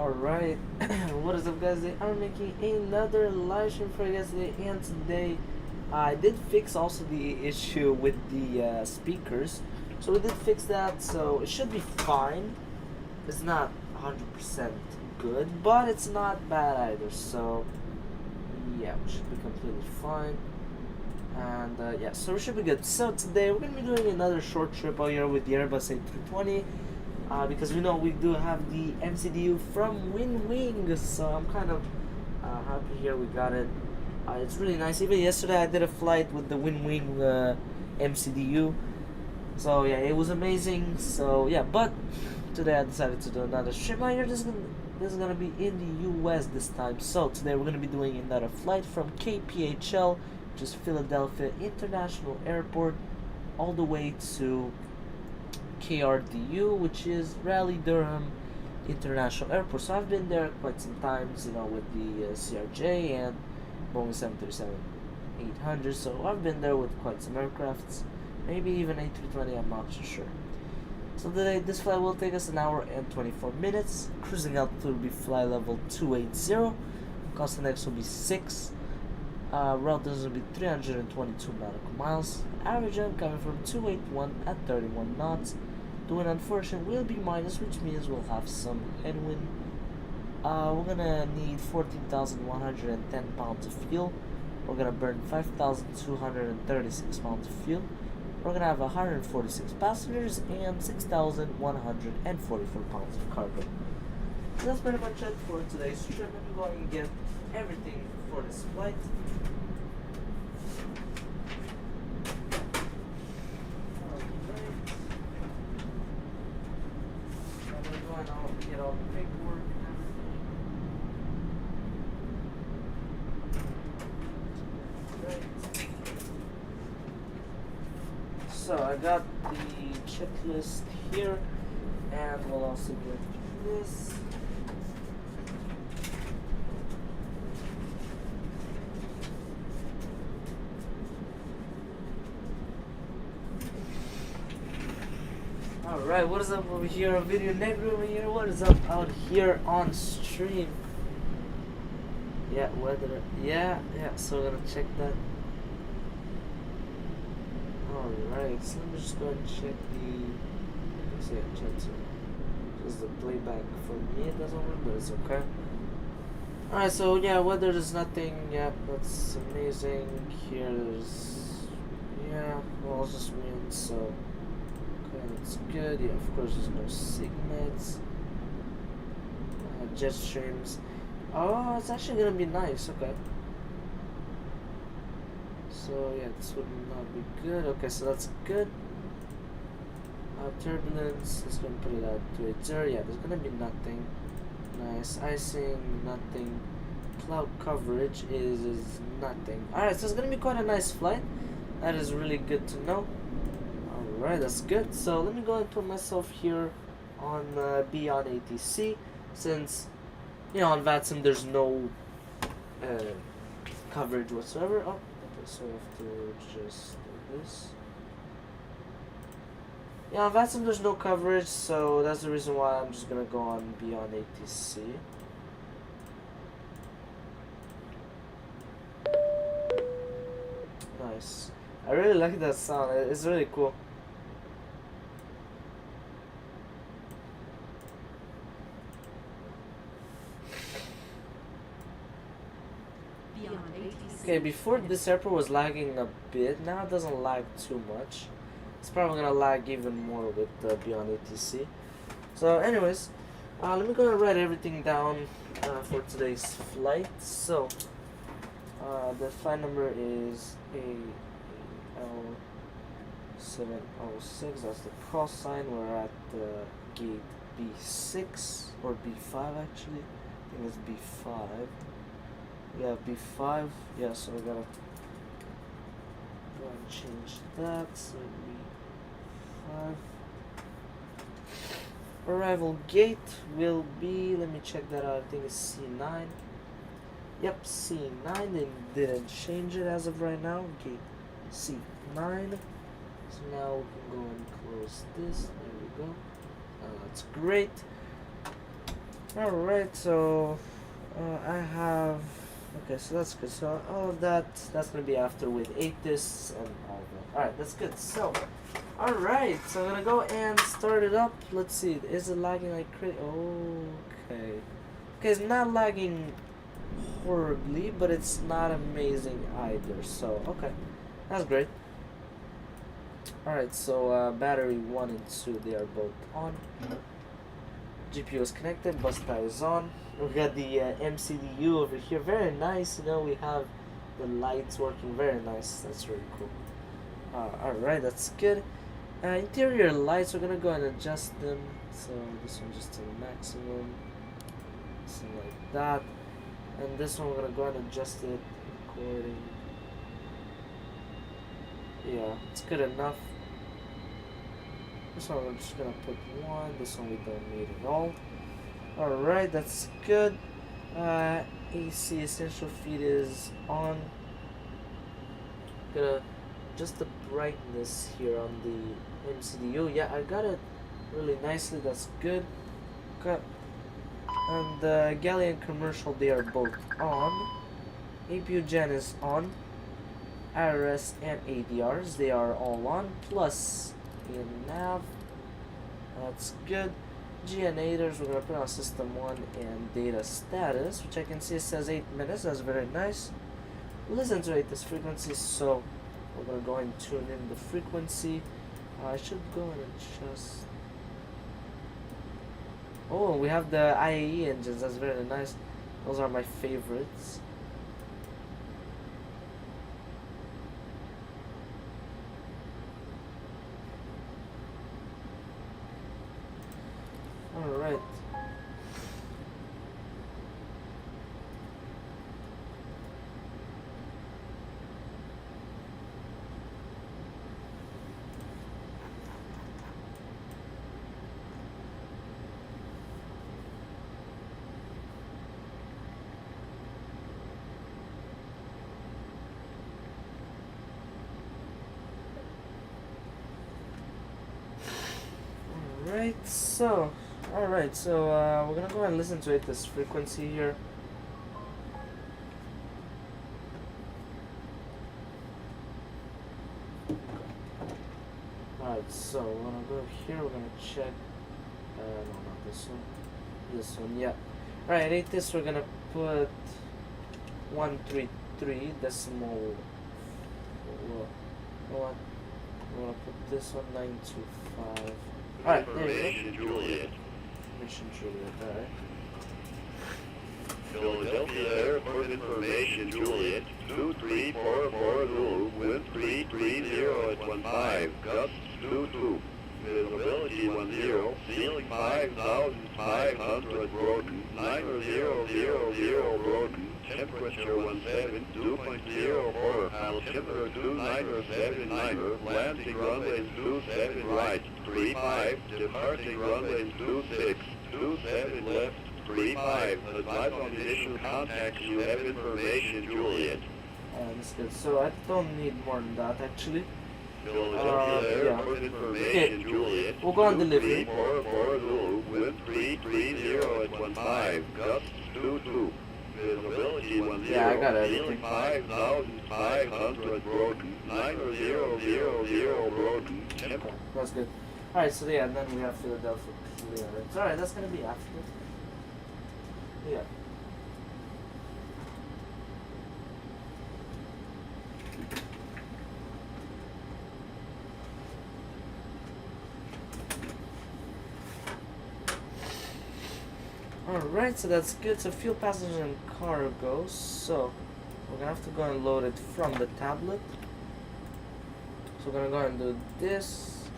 Alright, what is up guys, they are making another live stream for you guys today, and today I did fix also the issue with the speakers. So we did fix that, so it should be fine. It's not 100% good, but it's not bad either, so yeah, we should be completely fine. And yeah, so we should be good. So today we're going to be doing another short trip out here with the Airbus A320. Because we know we do have the MCDU from Wing, so I'm kind of happy here we got it. It's really nice. Even yesterday I did a flight with the Wing MCDU, so yeah, it was amazing. So yeah, but today I decided to do another trip out here. This is gonna be in the US this time. So today we're gonna be doing another flight from KPHL, which is Philadelphia International Airport, all the way to KRDU, which is Raleigh Durham International Airport. So I've been there quite some times, with the CRJ and Boeing 737-800. So I've been there with quite some aircrafts, maybe even A320. I'm not too sure. So today, this flight will take us 1 hour and 24 minutes. Cruising altitude will be flight level 280. Cost index will be 6. Route distance will be 322 nautical miles. Average end coming from 281 at 31 knots. The wind unfortunately will be minus, which means we'll have some headwind. We're gonna need 14,110 pounds of fuel. We're gonna burn 5,236 pounds of fuel. We're gonna have 146 passengers and 6,144 pounds of cargo. So that's pretty much it for today's trip. I'm going to get everything for this flight. I'll get all the paperwork and everything. Right. So I got the checklist here, and we'll also get this. Alright, what is up over here? Video Negro over here. What is up out here on stream? Yeah, weather. Yeah, so we're gonna check that. Alright, so let me just go ahead and check just the playback for me. It doesn't work, but it's okay. Alright, so yeah, weather, there's nothing. Yeah, that's amazing. Here there's, well, it's just wind, so that's good. Yeah, of course there's no signets, jet streams. Oh, it's actually gonna be nice. Okay, so yeah, this would not be good. Okay, so that's good. Turbulence, let's go and put it at 280. Yeah, there's gonna be nothing. Nice. Icing, nothing. Cloud coverage is nothing. Alright, so it's gonna be quite a nice flight. That is really good to know. Alright, that's good. So let me go and put myself here on Beyond ATC, since on VATSIM there's no coverage whatsoever. Oh, okay, so I have to just do this. Yeah, on VATSIM there's no coverage, so that's the reason why I'm just gonna go on Beyond ATC. Nice. I really like that sound. It's really cool. Okay, before this airport was lagging a bit, now it doesn't lag too much. It's probably gonna lag even more with Beyond ATC. So anyways, let me go and write everything down for today's flight. So, the flight number is AL706, that's the cross sign. We're at gate B6, or B5 actually, I think it's B5. Yeah, B5. Yeah, so we gotta go and change that. So B5. Arrival gate will be, let me check that out. I think it's C9. Yep, C9. They didn't change it as of right now. Gate C9. So now we can go and close this. There we go. That's great. Alright, so I have. Okay, so that's good. So all of that's gonna be after with 8 discs and all of that. Alright, that's good. So, alright, so I'm gonna go and start it up. Let's see, is it lagging like crazy? Okay. Okay, it's not lagging horribly, but it's not amazing either. So, okay, that's great. Alright, so battery 1 and 2, they are both on. GPU is connected, bus tie is on. We got the MCDU over here, very nice. You know, we have the lights working, very nice. That's really cool. Alright, that's good. Interior lights, we're gonna go and adjust them. So this one just to maximum, something like that. And this one we're gonna go and adjust it according. Yeah, it's good enough. This one we're just gonna put 1. This one we don't need at all. Alright, that's good. AC essential feed is on. Gonna adjust the brightness here on the MCDU. Yeah, I got it really nicely. That's good. Okay. And the Galleon commercial, they are both on. APU gen is on. IRS and ADRs, they are all on. Plus in nav. That's good. GNators, we're gonna put on system 1 and data status, which I can see says 8 minutes. That's very nice. Listen to it, this frequency, so we're gonna go and tune in the frequency. I should go and adjust. Oh, we have the IAE engines. That's very nice. Those are my favorites. Alright. Alright, so we're gonna go and listen to it, this frequency here. Alright, so we're gonna go here, we're gonna check, no, not this one, yeah. Alright, 8 this, we're gonna put 133 decimal, we're gonna put this one 925. Alright, there you go. Juliet. Mission Juliet, alright. Philadelphia Airport Information Juliet 2344 Zulu, wind 330 at 15, gusts 22. Visibility 10, ceiling 5,500 Broden, 9000 Broden, temperature 17, 2.04, altimeter 2979, landing runway 27 right, 35, departing runway 26, 27 left, 35, advise on initial contact, you have information, Juliet. That's good. So I don't need more than that actually. Philadelphia Airport Information, Juliet. We'll go on delivery. 344 Zulu, wind 330 at 15, gusts 22. Visibility 10, Yeah, I got everything. ceiling 5,500 Broden, 9000 Broden, temperature. That's good. Alright, so yeah, and then we have Philadelphia clearance. Alright, that's gonna be after. Yeah. Alright, so that's good. So fuel, passengers, and cargo. So we're gonna have to go and load it from the tablet. So we're gonna go and do this.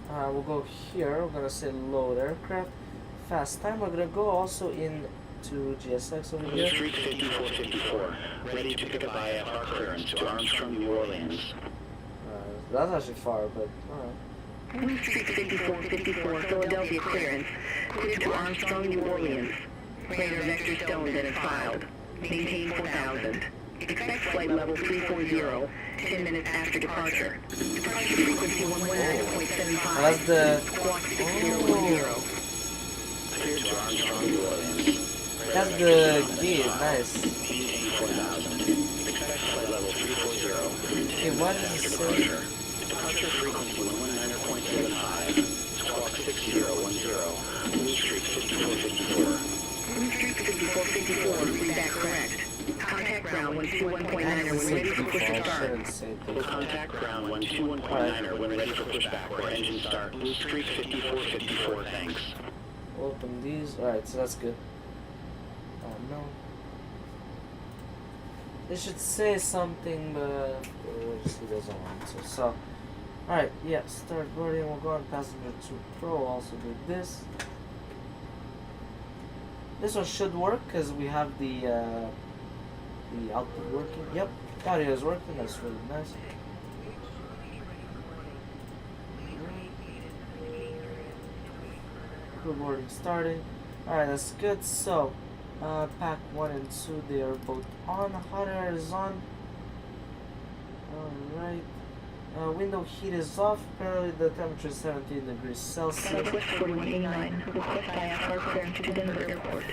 We'll go here. We're gonna say load aircraft. Fast time. We're gonna go also into GSX over here. Street 5454, ready to pick up IFR clearance to Armstrong, New Orleans. That's actually far, but alright. Wing Street 5454, Philadelphia clearance. Clear to Armstrong, New Orleans. Radar vector stoned and filed. Maintain 4000. Expect flight level 340, 10 minutes after departure. Departure frequency 119.75. That's the. Squawk 6010. Clear to That's the gate, nice. Maintain 4000. Expect flight level 340. Okay, what does it say? Departure frequency 119.75. Squawk 6010. Blue Streak 5454. Blue Streak 5454, read that correct. Contact ground 121.9er when ready for push to start. Shouldn't say Will contact ground 121.9er when ready for pushback or engine start. Blue Streak 5454, thanks. Open these. Alright, so that's good. Oh no. It should say something, but he doesn't want to. So, alright, yeah, start boarding. We'll go on passenger 2 Pro. We'll also do this. This one should work because we have the output working. Yep, audio is working. That's really nice. Crew boarding starting. Alright, that's good. So, pack 1 and 2, they are both on. Hot air is on. Alright. Window heat is off. Apparently the temperature is 17 degrees Celsius. Southwest 4189, request IFR clearance to Denver Airport.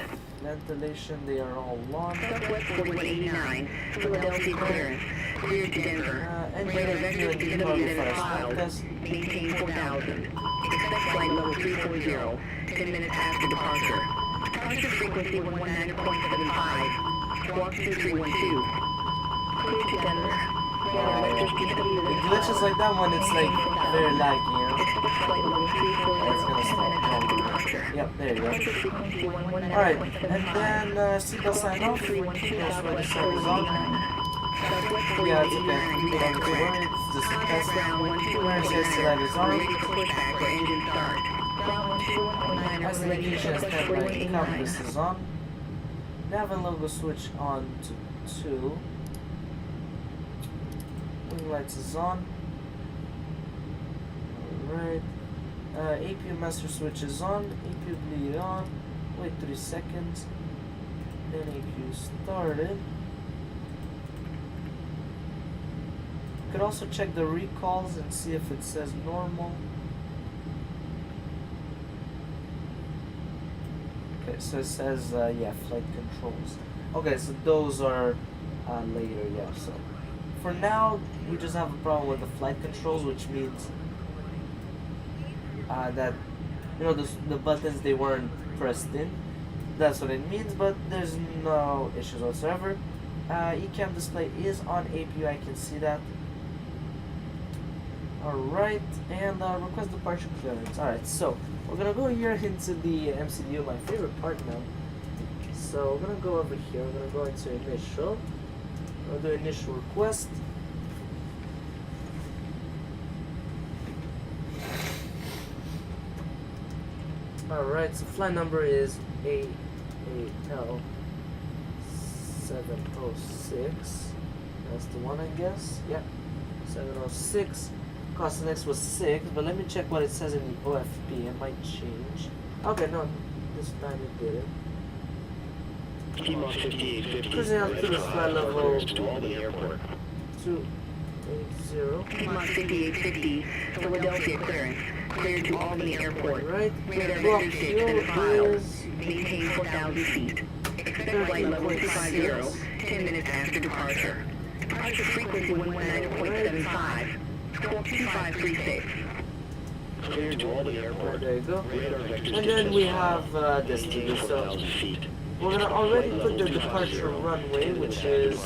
Ventilation, they are all on. Southwest 4189, Philadelphia clearance, cleared to Denver. Radar vector DW that is filed. Maintain 4000. Expect flight level 340, 10 minutes after departure. Departure frequency 119.75. Squawk 2312. Cleared to Denver. It glitches like that when it's like very laggy, you know? It's gonna stop. Yep, there you go. Alright, and then seatbelt sign off. That's where the sign is on. Yeah, it's okay. You don't need to worry, it's just a test. Emergency light is on. Isolation is standby. Compass is on. Nav and logo switch on to 2. Wing lights is on. Alright. APU master switch is on. APU bleed on. Wait 3 seconds. Then APU started. Could also check the recalls and see if it says normal. Okay, so it says yeah, flight controls. Okay, so those are later, yeah. So for now, we just have a problem with the flight controls, which means that the buttons, they weren't pressed in. That's what it means, but there's no issues whatsoever. ECAM display is on APU, I can see that. Alright, and request departure clearance. Alright, so we're gonna go here into the MCDU, my favorite part now. So we're gonna go over here, we're gonna go into initial. We'll do initial request. Alright, so flight number is AAL 706. That's the one, I guess. Yep, 706. Cost next was 6, but let me check what it says in the OFP. It might change. Okay, no, this time it didn't. Kilo 5850. Cruising up to the flight level to Albany Airport. 280. Kilo 5850, Philadelphia clearance, cleared to Albany Airport. Right. Radar Block vector fuel state to file. is Maintain 4,000 feet. Expect flight level 250, 10 minutes after departure. Departure frequency 119.75. Squawk 2536. Cleared to Albany Airport. there you go. Radar vector And then we have this TV. So 4,000 feet. we're gonna already put the departure runway, which is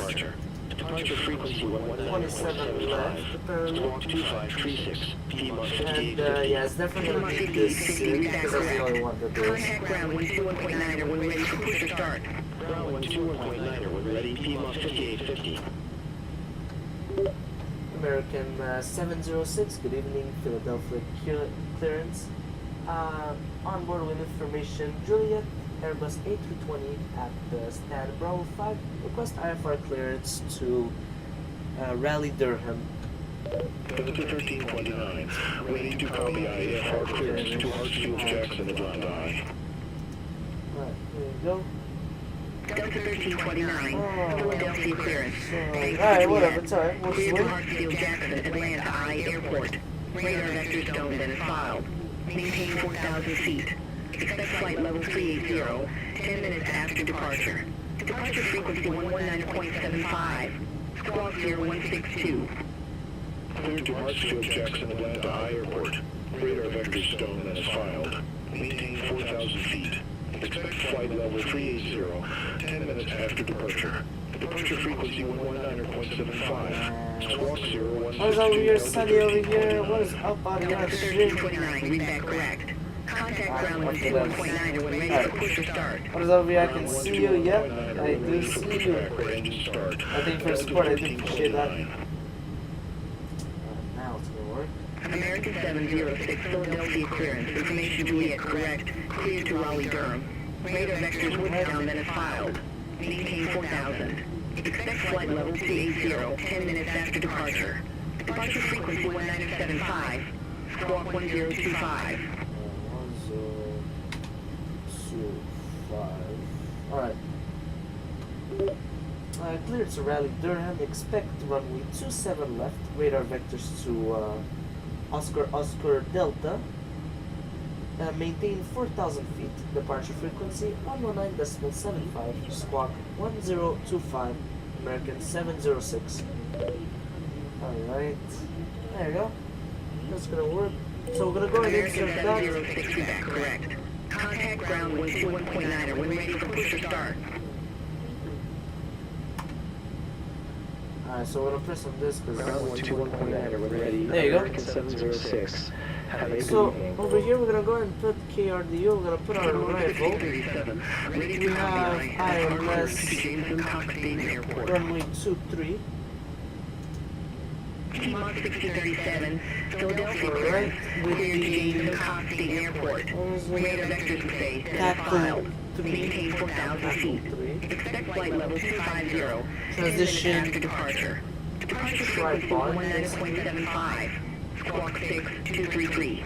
Departure frequency 27 left, apparently. Squawk 2536. Kilo And 5850. yeah, it's definitely gonna be this because that's the only one that there is. Contact ground 121.9 when ready for push to start. Ground 121.9er when ready. Kilo 5850. American 706, good evening, Philadelphia clearance. On board with information, Juliet, Airbus A320 at the stand Bravo 5. Request IFR clearance to Raleigh, Durham. Delta 1329, ready to copy IFR clearance to Hartsfield Jackson and John Dye. Alright, here you go. Delta 1329, Philadelphia clearance. Alright, whatever, it's alright. We'll Cleared to swim. Hartsfield Jackson, Atlanta I Airport. Radar vector stoned and filed. Maintain 4,000 feet. Expect flight level 380, 10 minutes after departure. Departure frequency 119.75. Squawk 0162. Cleared to Hartsfield Jackson Atlanta High Airport. Radar vector stone and is filed. Maintain 4,000 feet. Expect flight level 380, 10 minutes after departure. Departure frequency 119.75. Squawk 0162. What is over here, Sunny over here? What is up on your street? 1329, read that correct. Contact ground 121.9 when ready for push or start. What is over here? I can see you. Yep, I do see you. Engine start. I think for support, I do appreciate that. Now it's gonna work. American 706, Philadelphia clearance. Information Juliet correct. Cleared to Raleigh, Durham. Radar vectors withbound and is filed. Maintain 4,000. Expect flight level 280, 10 minutes after departure. Departure frequency 197.5. Squawk 1025. 1025. Alright. Cleared to Raleigh, Durham. Expect runway 27 left. Radar vectors to Oscar Delta. Maintain 4,000 feet. Departure frequency 119.75. Squawk 1025. American 706. Alright. There you go. That's gonna work. So we're gonna go ahead and insert that. American 706, read that correct. Contact ground 121.9 when ready for push or start. Alright, so we're gonna press on this because Ground 121.9 when ready. There you go. American 706. Have a So good evening. over here we're gonna go ahead and put KRDU. We're gonna put our rifle. Ready We to have ILS Jameson Cox State Airport. runway 23. T-Mod 6037, Philadelphia Alright, clearance. with Cleared to the Jameson Cox State Airport. Radar vectors to say that is filed. Maintain 4,000 feet. Expect flight level 250. Transition. 10 minutes after departure. Departure frequency 119.75. Squawk 6233.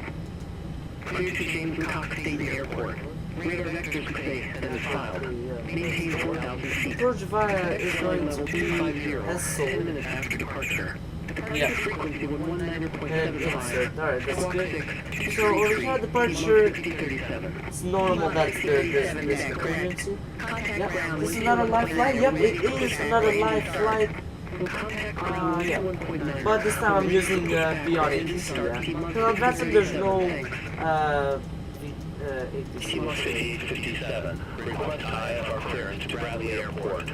Cleared to Jameson Cox State Airport. Radar vectors to say that is filed. Maintain 4,000 feet. George Via is going to Level be 250. 10 Essel. minutes after departure. Departure Yeah. frequency And 119.75. insert. Alright, that's Squawk good. 6. So over here departure, 6037. it's normal that's this emergency. Contact Yep, ground this is not a live flight. Yep, it is another live flight. Contact ground Yeah. 1.9. But this time I'm using beyond ATC. Yeah. So that's if there's no ATC. T-Mod 5857. Request IFR clearance to Raleigh Airport.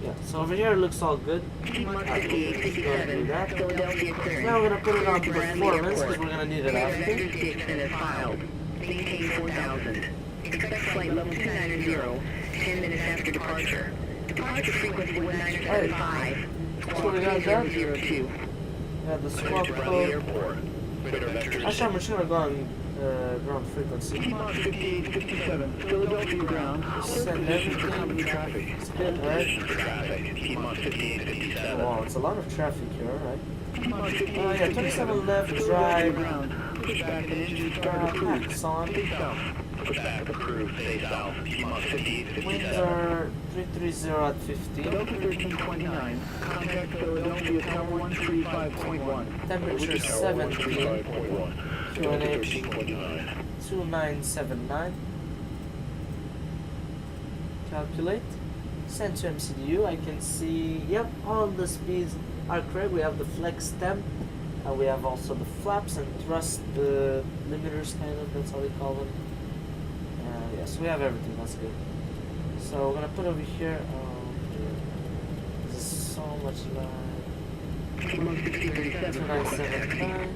Yeah. So over here it looks all good. T-Mod Alright, we'll just go ahead and do 5857. that. Philadelphia clearance. Now we're gonna put it on Cleared to Raleigh performance Airport. because we're gonna need it Radar after. vectors to extend as filed. Maintain 4,000. Expect flight level 290, 10 minutes after departure. Departure frequency 197.5. what we got done. 002. Yeah, the squawk Raleigh code. Airport. Radar vectors. Actually, I'm just gonna go on ground frequency. T-Mod 5857. Philadelphia ground. Send everything. Traffic. It's good, right? Traffic. T-Mod Oh, 5857. wow, it's a lot of traffic here, right? T-Mod Yeah, 27 left, drive. Push back and engine start approved. Packs on. Stay south. Push back approved. Stay south. T-Mod Winds 5857. are 330 at 50. Delta 1329. Contact Philadelphia Tower 135.1. Temperature 17. 135.1. Delta 1329. 2979. Calculate. Send to MCDU. I can see, yep, all the speeds are correct. We have the flex stem. We have also the flaps and thrust limiters, kind of, that's how they call them. Yes, we have everything, that's good. So we're gonna put over here, this is so much line. T-Mod 6037. 2979.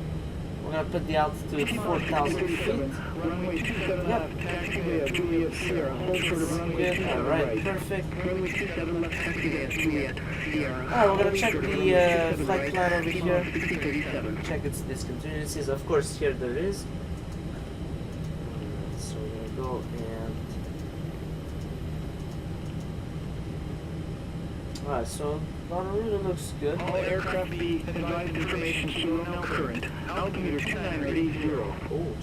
We're gonna put the altitude 4,000 feet. Runway 27 Yep. left. Taxiway at Juliet Sierra. Hold short of runway Good, 27 alright, right. perfect. Runway 27 left taxiway at Juliet Sierra. Alright, we're gonna check Short of the runway 27 flight right. plan over T-Mod here. 6037. Check its discontinuities. Of course, here there is. So we're gonna go and. Alright, so Honolulu looks good. All aircraft be advised information slow now current. Altimeter 2980. Oh,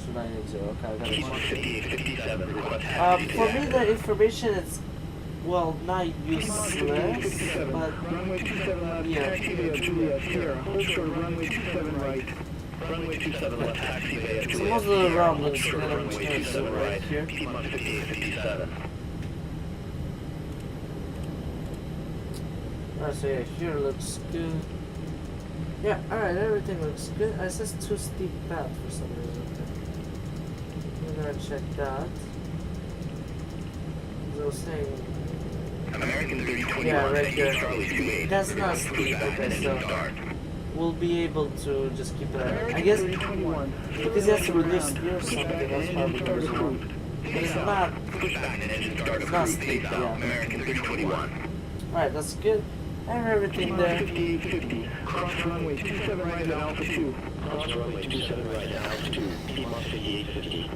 2980. Okay, I got it. T-Mod 5857. Request For me, the information is, well, not useless, 5857. but Runway 27 left. Yeah. Taxiway at Juliet Sierra. Hold short of runway 27 right. Runway 27 left, taxi bay at So most of the route looks good. I'm Runway just gonna 27 zoom right right, here. Piedmont 5857. Alright, so yeah, here looks good. Yeah, alright, everything looks good. It says too steep path for some reason. We're gonna check that. As I was saying, American 3021, yeah, right here. Charlie 28. That's not steep, okay, so we'll be able to just keep it at, I guess, because he has to reduce speed or something, that's probably the reason. But it's not steep, yeah. American 321. Alright, that's good. I have everything there. 5850. Cross runway 27 right at Alpha 2. Cross runway 27 right at Alpha 2. Piedmont 5850.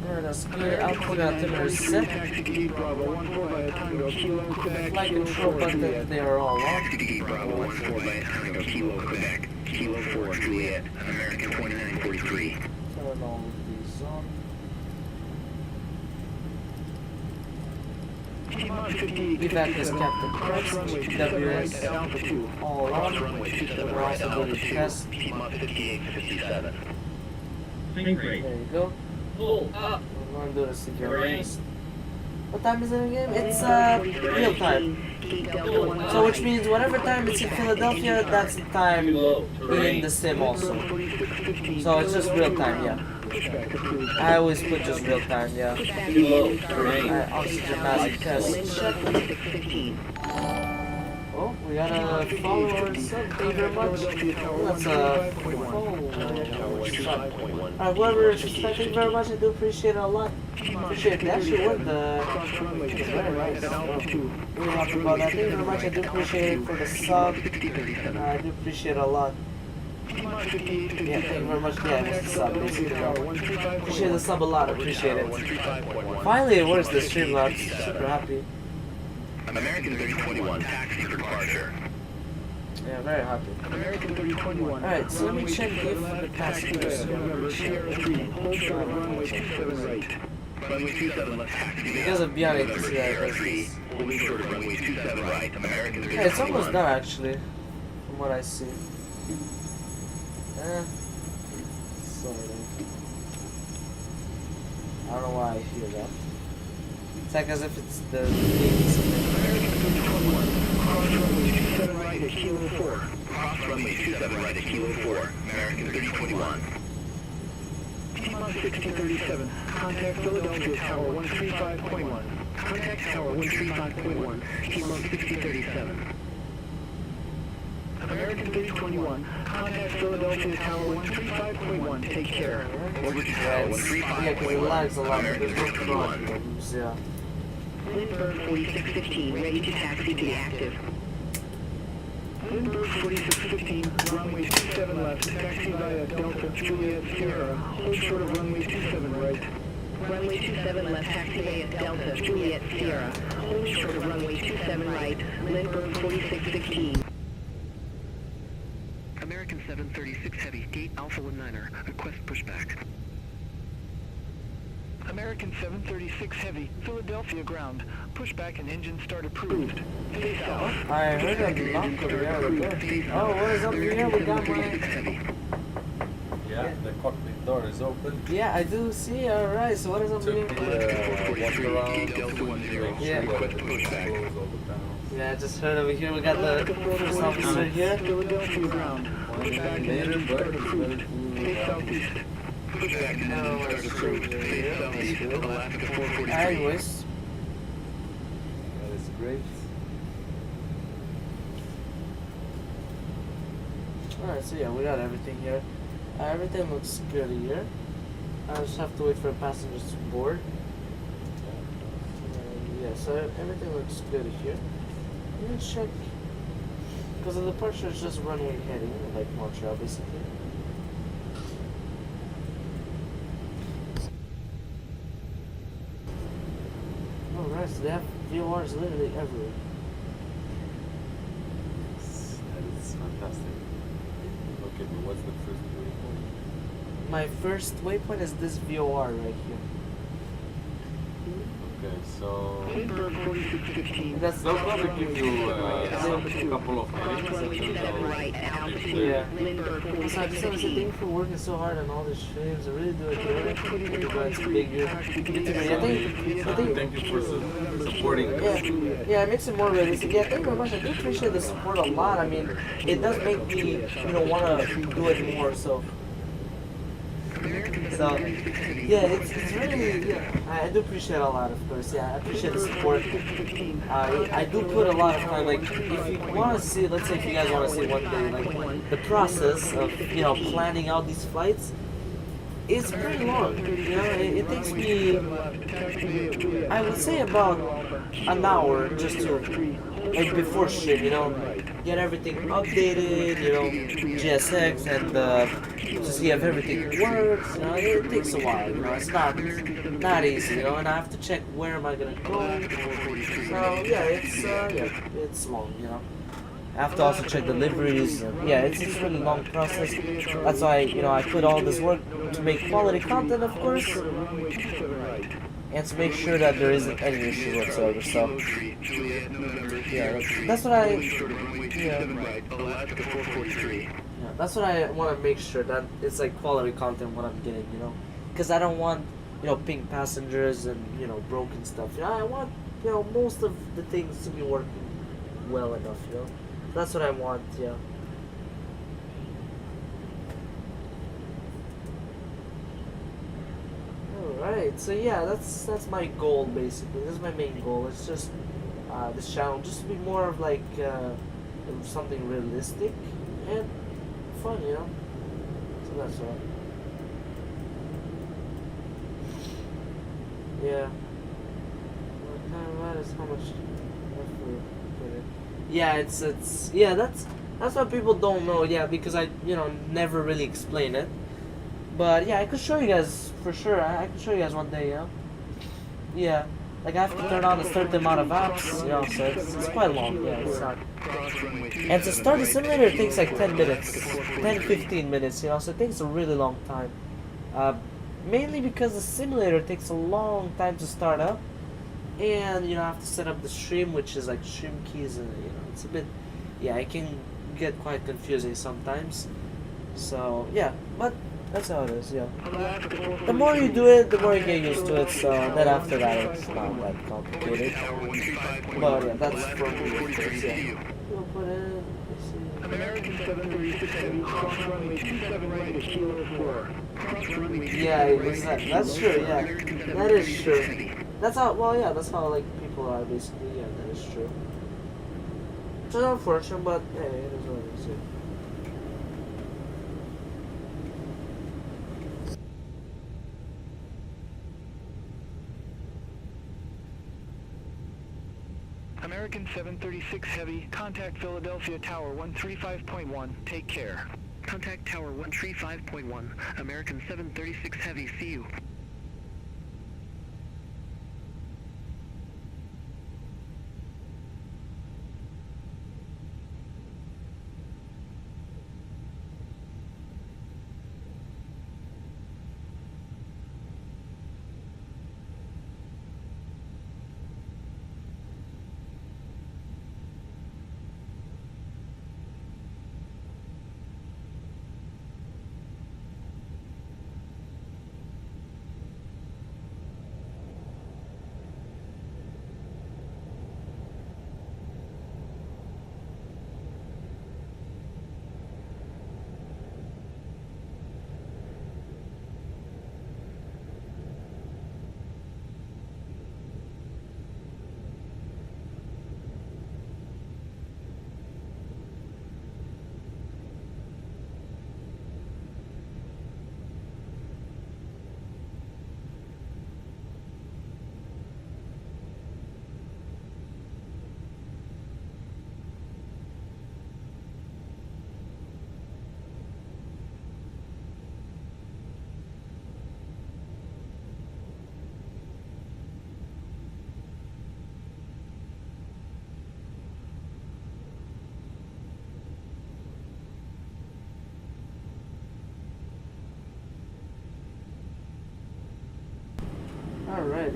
Alright, that's good. I'll put out the set. Taxi to Gate Bravo 14 by a Tango Kilo Quebec. Flight control button, they are all on. Taxi to Gate Bravo 14 by a Tango Kilo Quebec. Kilo 4 Juliet. American 2943. Turn all of these on. Piedmont 5850. Evac is Captain Cross runway Christ, 27 right WS, at Alpha 2. all Cross on. runway 27 We're right also at going Alpha to 2. test. Piedmont 5857. There you go. Pull up. We're going to do the secure Great. test. What time is it again? It's real time. So which means whatever time it's in Philadelphia, that's the time Low. in the sim also. So it's just real time, yeah. I always put just real time, yeah. Too low. Terrain. Alright, oxygen mask test. Check. Oh, we got a follower sub. Thank you very much. That's a Alright, whoever is subscribed, thank you very much. I do appreciate it a lot. Appreciate it. They actually won the. It's very nice. Really happy about that. Thank you very much. I do appreciate it for the sub. I do appreciate it a lot. Yeah, thank you very much. Yeah, it was the sub, basically. Appreciate the sub a lot. Appreciate it. Finally, it works. The Streamlabs. Super happy. American 3021, taxi for departure. Yeah, very happy. American 3021. Alright, so let me check if the passengers. Sierra 3, hold short of runway 27 right. Runway 27 left, taxi. Because of beyond it, Sierra 3, holding short of runway 27 right. American 3021. Yeah, it's almost done actually, from what I see. Sort of. I don't know why I hear that. It's like as if it's the things. American 3021, cross runway 27 right at Kilo 4. Cross runway 27 right at Kilo 4. American 3021. Piedmont 1637, contact Philadelphia Tower 135.1. Contact Tower 135.1, Piedmont 6037. American 3021, contact Philadelphia Tower 135.1, take care. Over to Tower Yeah, because it lags a lot, but American there's no 3021. problems, yeah. Lindbergh 4615, ready to taxi to active. Lindbergh 4615, runway 27 left, taxi via Delta Juliet Sierra, hold short of runway 27 right. Runway 27 left, taxi via Delta Juliet Sierra, hold short of runway 27 right, Lindbergh 4616. American 736 Heavy, gate Alpha 19er, request pushback. American 736 Heavy, Philadelphia ground, pushback and engine start approved. Face south. I heard a knock over there. Oh, what is up here? We got my. Yeah, the cockpit door is open. Yeah, I do see. Alright, so what is up Took here? walk around, Yeah. close all the panels. Yeah, I just heard over here. We got the first officer here. Philadelphia ground, pushback and Later, engine but start approved. Face it's southeast. Pushback and engine start approved. Face southeast, Alaska 443. Anyways, that is great. alright, so yeah, we got everything here. Everything looks good here. I just have to wait for passengers to board. Yeah, so everything looks good here. Let me check. Because the departure is just runway heading, like Montreal basically. Alright, so they have VORs literally everywhere. That is fantastic. Okay, but what's the first waypoint? My first waypoint is this VOR right here. Okay, so Lindbergh 4615. That's they'll probably give you a couple of minutes in terms of Right, altitude. Yeah. Lindbergh So I just 4615. want to say thank you for working so hard on all the streams. I really do enjoy it. You guys bigger. thank you for supporting us. Yeah, it makes it more realistic. Yeah, thank you very much. I do appreciate the support a lot. I mean, it does make me, want to do it more. So, it's really, I do appreciate a lot, of course. Yeah, I appreciate the support. I do put a lot of time. Like, if you want to see, let's say if you guys want to see one day, like, the process of, planning out these flights, it's pretty long. It takes me, I would say about an hour just to, like, before shit, get everything updated, GSX and to see if everything works. It takes a while. It's not easy. And I have to check where am I gonna go. So it's long. I have to also check deliveries. It's a really long process. That's why I put all this work to make quality content, of course, and to make sure that there isn't any issue whatsoever. So that's what I that's what I want to make sure that it's like quality content what I'm getting, because I don't want pink passengers and broken stuff. I want most of the things to be working well enough. That's what I want. Alright, so that's my goal basically. This is my main goal. It's just this channel just to be more of like something realistic and fun, So that's all. Yeah. What kind of matters how much effort put in. That's what people don't know, because I never really explain it. But I could show you guys for sure. I could show you guys one day, Yeah. Like I have to turn on a certain amount of apps, so it's quite long, it's not. And to start the simulator it takes like 10 minutes, 10-15 minutes, so it takes a really long time. Mainly because the simulator takes a long time to start up, and I have to set up the stream, which is like stream keys, and it's a bit, it can get quite confusing sometimes. So but that's how it is, The more you do it, the more you get used to it, so then after that it's not that complicated. But that's for me, of course, We'll put in, let's see. American 736 cross runway 27 right is kilo 4. That's true, That is true. That's how, that's how, like, people are, basically, that is true. Which is unfortunate, but, hey, it is what it is, American 736 Heavy, contact Philadelphia Tower 135.1. Take care. Contact Tower 135.1. American 736 Heavy, see you. Alright,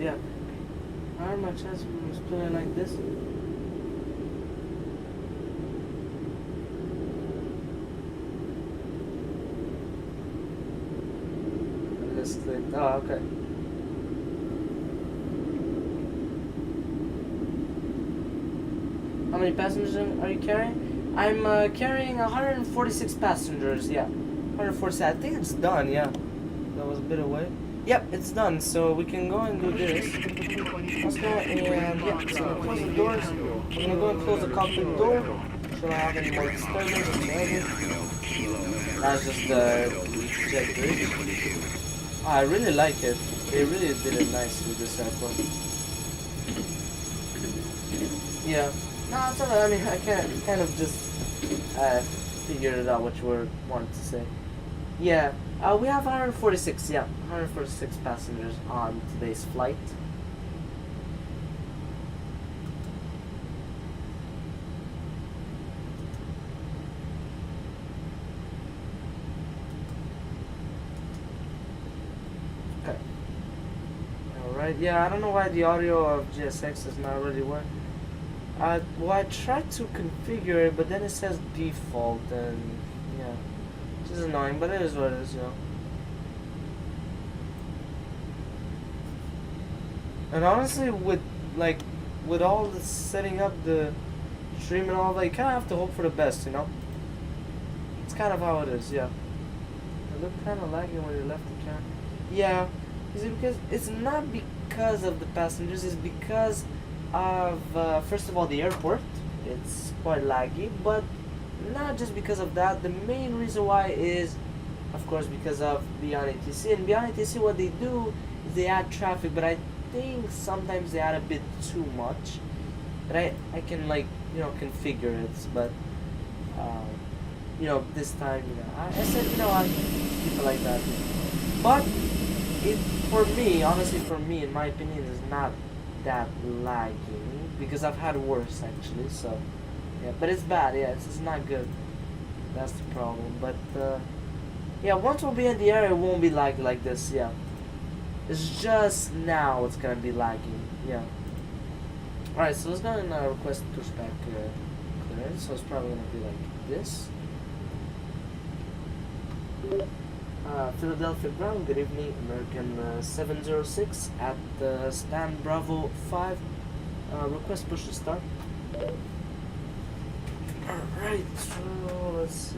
How much chance we split it like this? Let's click. Oh, okay. How many passengers are you carrying? I'm carrying 146 passengers. Yeah, 146. I think it's done. Yeah, that was a bit away. Yep, it's done. So we can go and do this. Let's go and yeah, so close the doors. We're gonna go and close the cockpit door. Shall I have any more disturbance or whatever? That's just the jet bridge. Oh, I really like it. They really did it nice with this airport. Yeah. No, it's alright. I mean, I kind of just figured it out what you were wanting to say. Yeah. We have 146. Yeah, 146 passengers on today's flight. Okay. Alright. Yeah, I don't know why the audio of GSX is not really working. Well, I tried to configure it, but then it says default, and yeah, which is annoying, but it is what it is, you know. And honestly, with all the setting up the stream and all that, you kind of have to hope for the best, you know. It's kind of how it is, yeah. It looked kind of laggy when you left the camera. Yeah, is it because it's not because of the passengers? It's because of first of all the airport. It's quite laggy, but not just because of that. The main reason why is, of course, because of Beyond ATC. And Beyond ATC, what they do is they add traffic, but I think sometimes they add a bit too much. But I can, like, you know, configure it. But you know, this time, you know, I said, you know, I keep it like that. But it, for me, honestly, for me, in my opinion, is not that lagging, because I've had worse actually. So yeah, but it's bad. Yeah, it's not good. That's the problem. But yeah, once we'll be in the air, it won't be laggy like this. Yeah, it's just now it's gonna be lagging. Yeah. All right, so let's go and request pushback clearance. So it's probably gonna be like this. Philadelphia ground, good evening, American 706 at stand Bravo 5, request push to start. Alright, so let's see.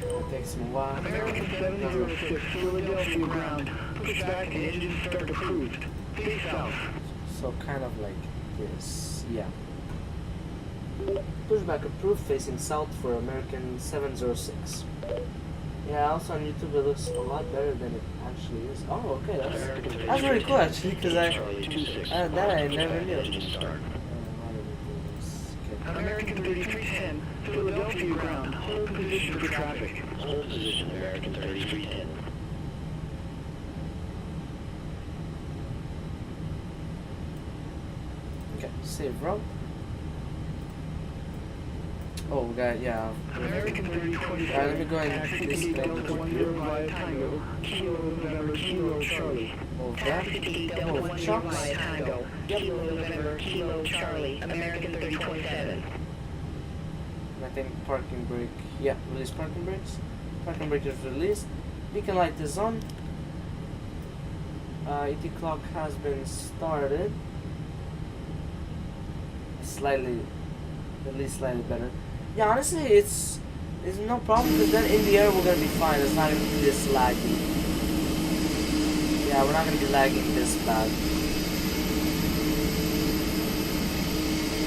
It takes me a while. American 706, Philadelphia ground, pushback and engine start approved. Face south. So kind of like this, yeah. Pushback approved, facing south for American 706. Yeah, also on YouTube it looks a lot better than it actually is. Oh, okay, that's really cool actually, because that I never knew. American 3310, Philadelphia ground, hold position for traffic. Hold position, American 3310. Okay, save route. Oh, we got, yeah. American 3020. Alright, let me go and display the computer. via Tango, Kilo November, Kilo Charlie. Move that. Move chocks. Tango, Kilo November, Kilo Charlie, American 3027. I think parking brake. Yeah, release parking brakes. Parking brake is released. Beacon light is on. ET clock has been started. Slightly, at least slightly better. Yeah, honestly, it's no problem, because then in the air we're gonna be fine. It's not gonna be this laggy. Yeah, we're not gonna be lagging this bad.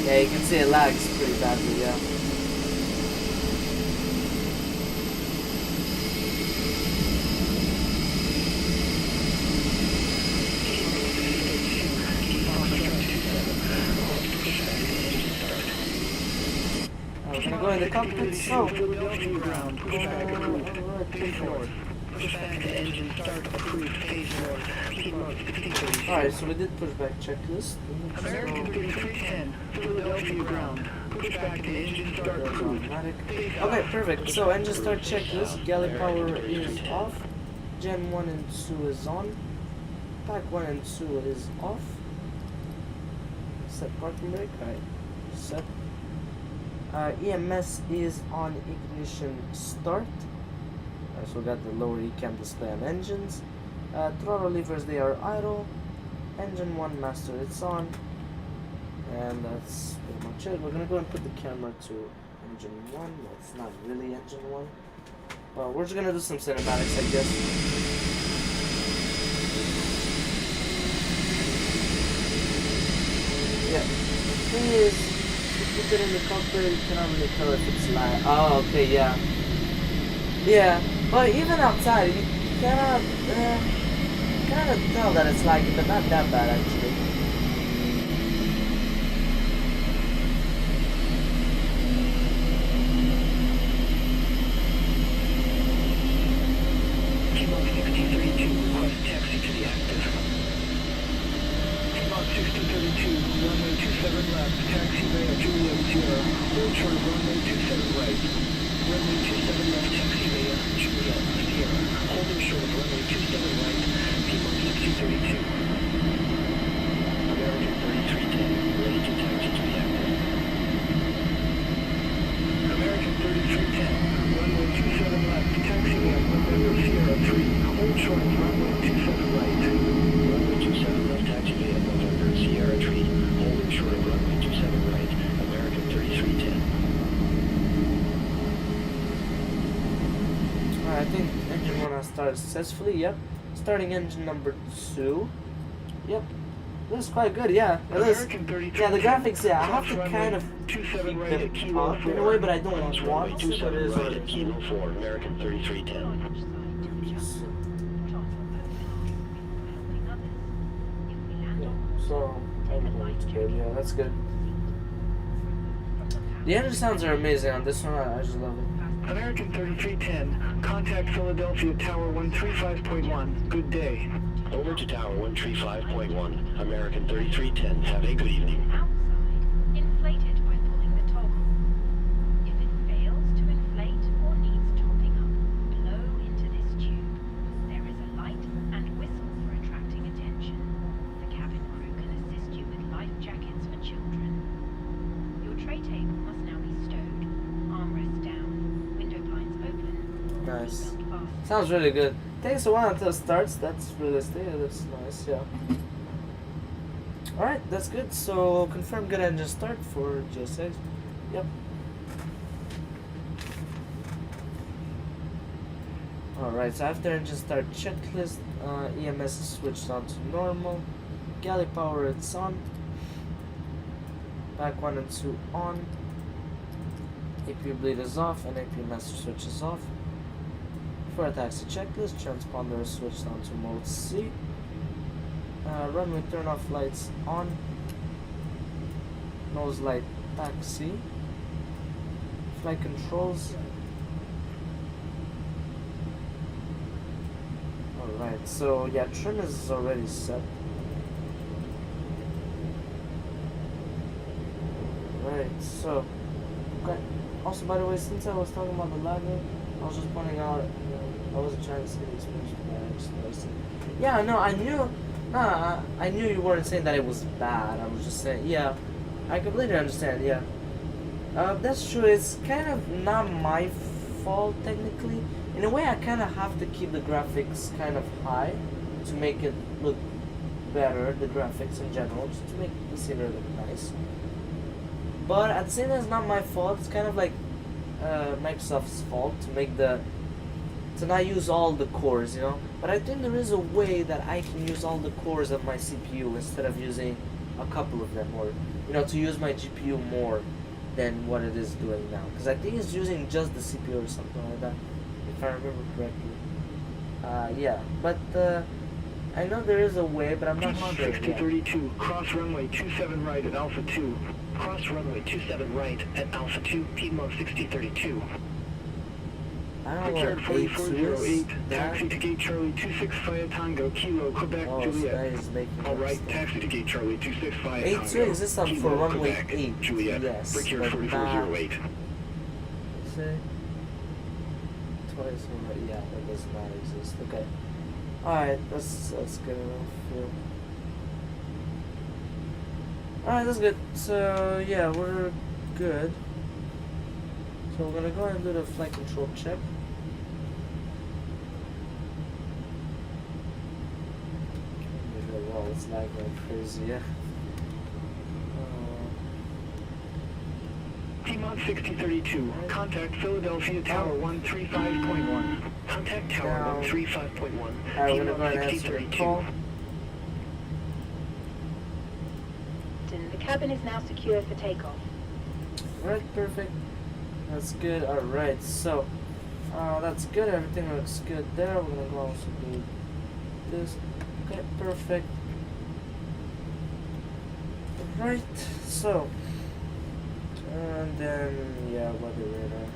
Yeah, you can see it lags pretty badly. Yeah. We're gonna go in the cockpit, so. Philadelphia ground, pushback approved. Face north. Pushback to engine start approved. Face north. Keep up. Alright, so we did pushback checklist. American 3310, Philadelphia ground, pushback to engine start approved. Okay, perfect. So engine start checklist. Galley power is off. Gen 1 and 2 is on. Pack 1 and 2 is off. Set parking brake, right? Set. EMS is on ignition start. So we got the lower ECAM display on engines. Throttle levers, they are idle. Engine 1 master, it's on. And that's pretty much it. We're gonna go and put the camera to engine 1. Well, it's not really engine 1. But we're just gonna do some cinematics, I guess. Yeah. Thing is, if you put it in the cockpit, you cannot really tell if it's live. Oh, okay, yeah. Yeah, but even outside, you cannot tell that it's lagging, but not that bad actually. P-Mod 6032, request taxi to the active. P-Mod 6032, runway 27 left, taxi via Juliet Sierra, hold short of runway 27 right. Runway 27 left, taxi via Juliet Sierra, holding short of runway 27 right, P-Mod 6032. American 3310, ready to taxi to the active. American 3310, runway 27 left, taxi via November Sierra 3, hold short of runway 27 right. Runway 27 left, taxi via November Sierra 3, holding short of runway 27 right, American 3310. I think engine 1 has started successfully, yep. Starting engine number 2. Yep. Looks quite good, yeah. It looks, yeah, the graphics, yeah, I have to kind of keep them up in a way, but I don't want to, but it is what it is. Kilo 4, American 3310. So, everything's good, yeah, that's good. The engine sounds are amazing on this one, I just love it. American 3310, contact Philadelphia Tower 135.1. Good day. Over to Tower 135.1, American 3310. Have a good evening. Inflated by pulling the toggle. If it fails to inflate or needs topping up, blow into this tube. There is a light and whistle for attracting attention. The cabin crew can assist you with life jackets for children. Your tray table must now be stowed. Armrest down. Window blinds open. Nice. Seatbelt fastened. Sounds really good. Takes a while until it starts, that's realistic, yeah, that's nice, yeah. Alright, that's good, so confirm good engine start for GSX. Yep. Alright, so after engine start checklist, EMS is switched on to normal. Galley power, it's on. Back 1 and 2 on. APU bleed is off and APU master switch is off. For a taxi checklist, transponder is switched on to mode C. Runway turn off lights on. Nose light taxi. Flight controls. Alright, so yeah, trim is already set. Right, so okay. Also, by the way, since I was talking about the lagging, I was just pointing out, you know, I wasn't trying to say the experience, but I just noticed it. Yeah, no, I knew you weren't saying that it was bad. I was just saying, yeah, I completely understand, yeah. That's true, it's kind of not my fault, technically. In a way, I kind of have to keep the graphics kind of high to make it look better, the graphics in general, just to make the scenery look nice. But at the same time, it's not my fault, it's kind of like Microsoft's fault to not use all the cores, you know. But I think there is a way that I can use all the cores of my CPU instead of using a couple of them, or you know, to use my GPU more than what it is doing now. Because I think it's using just the CPU or something like that, if I remember correctly. Yeah, but I know there is a way, but I'm not P-Mod sure. 6032, cross runway 27 right at Alpha 2. Cross runway 27 right at Alpha 2, P-Mod 6032. I don't know Prepared what 4408, A2 taxi is. to gate Charlie 265 Tango, Kilo, Quebec, Oh, so that Juliet. is making Alright, sense. taxi to gate Charlie 265 A2 Tango, exists on for Kilo, runway Quebec, 8, Juliet. yes, Break here but 4408. say twice already. Yeah, that does not exist. Okay. Alright, that's good enough. Yeah. Alright, that's good. So yeah, we're good. So we're gonna go ahead and do the flight control check. Wow, it's lagging like crazy, yeah. T-Mod 6032, contact Philadelphia Tower 135.1. Contact Tower 135.1. Alright, we're gonna go ahead and answer the call. The cabin is now secure for takeoff. Alright, perfect. That's good. Alright, so that's good. Everything looks good there. We're gonna go also do this. Okay, perfect. Right, so and then yeah, weather radar.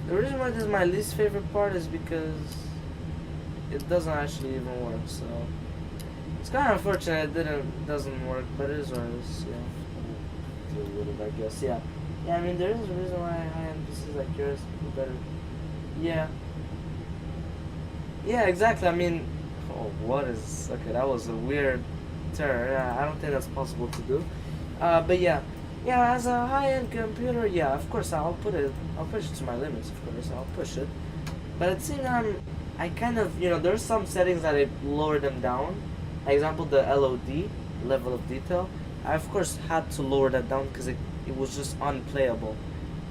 The reason why this is my least favorite part is because it doesn't actually even work, so it's kind of unfortunate it doesn't work, but it is what it is. Yeah, deal with it, I guess. Yeah, I mean there is a reason why high-end PCs like yours do better. Yeah, exactly. I mean, oh, what is okay? That was a weird turn. Yeah, I don't think that's possible to do. But yeah, as a high-end computer, yeah, of course I'll push it to my limits. Of course I'll push it, but at the same time, I kind of, there's some settings that I lower them down. Example, the LOD, level of detail. I of course had to lower that down because it was just unplayable.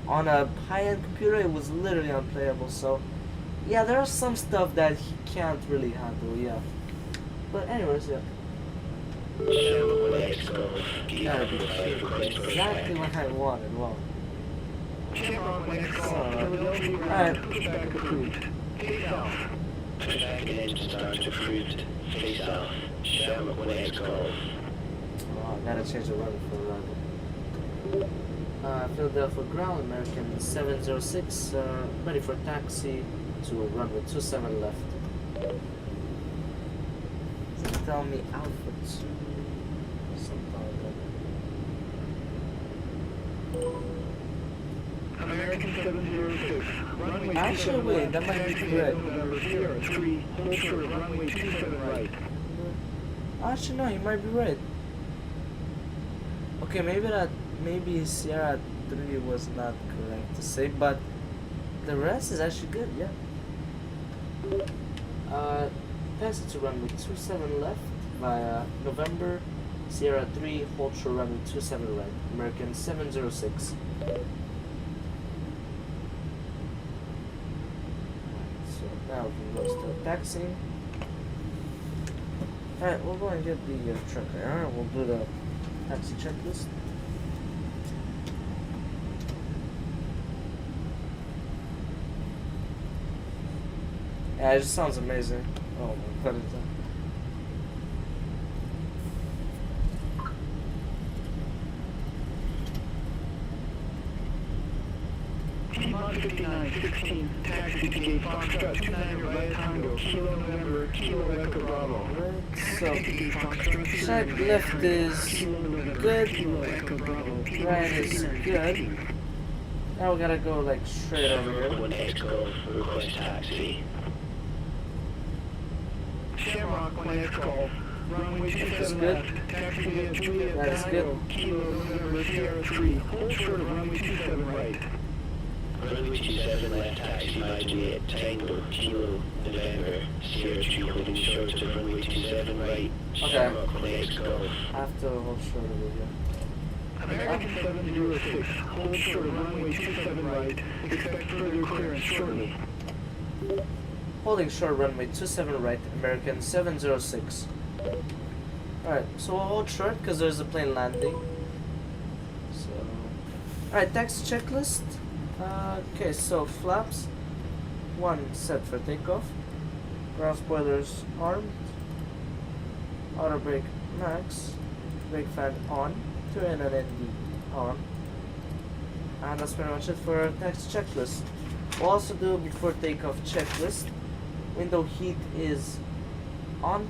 On a high-end computer, it was literally unplayable. So yeah, there are some stuff that he can't really handle. Yeah, but anyways, yeah. That'd be exactly what I wanted. Wow. Alright. Face south. Pushback and engine start approved. Face south. Shamrock 1X Golf. Oh, I gotta change the runway for Raleigh. Philadelphia ground, American 706, ready for taxi to runway 27 left. Does it tell me Alpha 2? Something like American 706, runway actually, wait, that might be correct. November Sierra 3, hold short of runway 27 right. Actually, no, you might be right. Okay, maybe Sierra 3 was not correct to say, but the rest is actually good, yeah. Taxi to runway 27 left via November Sierra 3, hold short runway 27 right, American 706. So now we can go start taxiing. Alright, we'll go and get the truck there. We'll do the taxi checklist. Yeah, it just sounds amazing. Oh my god, it's T-Mod 5916, taxi to gate Foxtrot 29 Via Tango, Kilo November, Kilo Echo Bravo. so check left is good, right is good. Now we gotta go like straight over here. 1X Golf, request taxi. Shamrock 1X Golf, runway That's 27 good. left, taxi via Juliet That is Tango, good. Kilo November Sierra 3, hold short of runway 27 right. Runway 27 left taxi by Juliet Tango, Kilo November Sierra 3, holding short of runway 27 right. Shamrock 1X Golf. I have to hold short of it, yeah. American 706, hold short of runway 27 right, expect further clearance shortly. Holding short runway 27 right, American 706. Alright, so we'll hold short because there's a plane landing. So, alright, taxi checklist. Okay, so flaps 1 set for takeoff. Ground spoilers armed. Auto brake max. Brake fan on. Turn and ND on. And that's pretty much it for our taxi checklist. We'll also do before takeoff checklist. Window heat is on.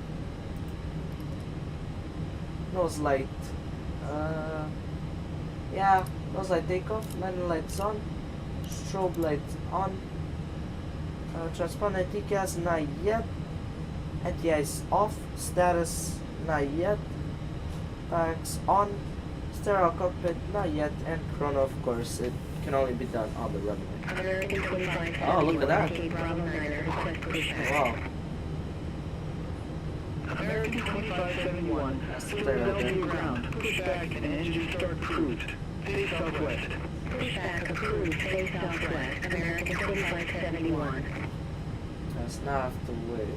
Nose light Yeah, nose light takeoff, landing lights on, strobe lights on, transponder TCAS not yet, anti-ice off, status not yet, packs on, stereo cockpit not yet, and chrono of course, it can only be done on the runway. American 25. Oh, look at that. Bravo 9er, request pushback. Wow, American 2571. that's the third Philadelphia okay. ground. Pushback and engine start approved. Face southwest. Pushback approved, face southwest. American 2571. Does not have to wait.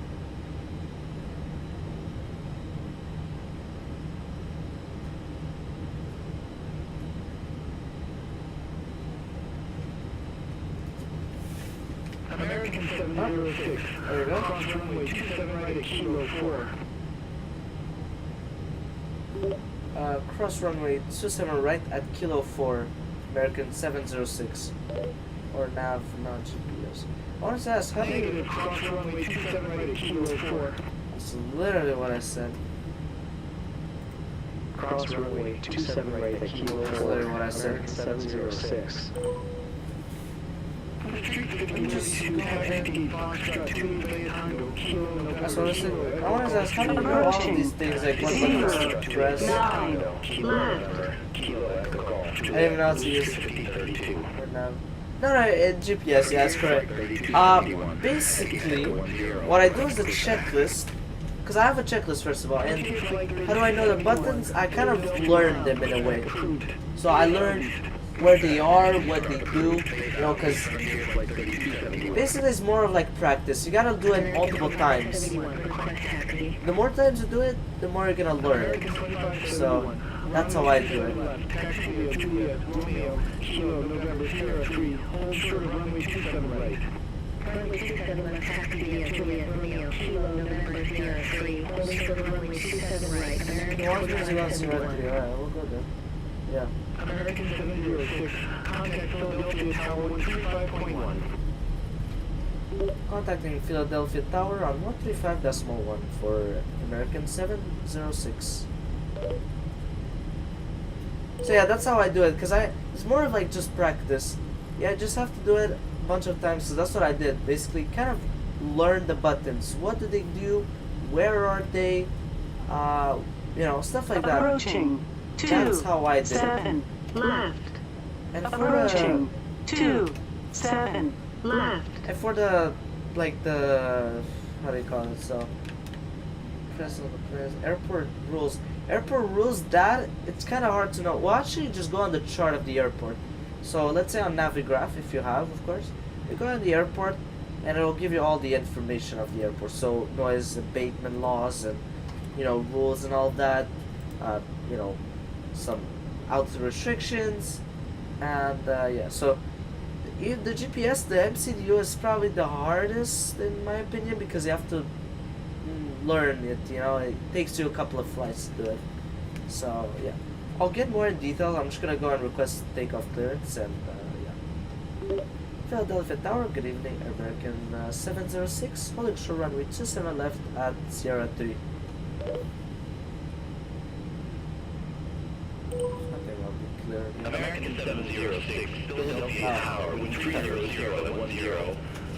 American 706. There we go. Cross runway 27 right at Kilo 4. Cross runway 27 right at Kilo 4, American 706. Or nav, not GPS. I want to ask, how do you... Negative. Cross runway 27 right at Kilo 4. That's literally what I said. Cross runway 27 right at Kilo That's 4, literally what I said. American 706. That's what I said. I want to ask, how do you know all of these things? Like, what buttons to press? I didn't even know how to use or nav. No, GPS, yeah, that's correct. Basically, what I do is the checklist, because I have a checklist first of all, and how do I know the buttons? I kind of learned them in a way. So I learned where they are, what they do, you know, because basically it's more of like practice. You gotta do it multiple times. The more times you do it, the more you're gonna learn. So that's how I do it. Runway 27 left, taxi via Juliet Romeo, Kilo November Sierra 3, holding short of runway 27 right, American One thing you want to see right 2571. there. Alright, we'll go there. Yeah. American 706, contact Philadelphia Tower 135.1. Contacting Philadelphia Tower on 135.1 for American 706. So yeah, that's how I do it, because it's more of like just practice. Yeah, I just have to do it a bunch of times, so that's what I did. Basically, kind of learn the buttons. What do they do? Where are they? You know, stuff like that. Approaching. That's how I did 7 left. And Approaching. 2 7 left. And for the, like the, how do you call it, so, airport rules. Airport rules, that, it's kind of hard to know. Well, actually, just go on the chart of the airport. So, let's say on Navigraph, if you have, of course. You go on the airport, and it'll give you all the information of the airport. So, noise abatement laws, and, you know, rules and all that. You know, some altitude restrictions, and, yeah, so, the GPS, the MCDU is probably the hardest in my opinion, because you have to learn it, you know, it takes you a couple of flights to do it. So yeah, I'll get more in detail. I'm just gonna go and request takeoff clearance, and yeah. Philadelphia Tower, good evening, American 706, holding short runway 27 left at Sierra 3. American 706, Philadelphia Tower, wind 300 at 10,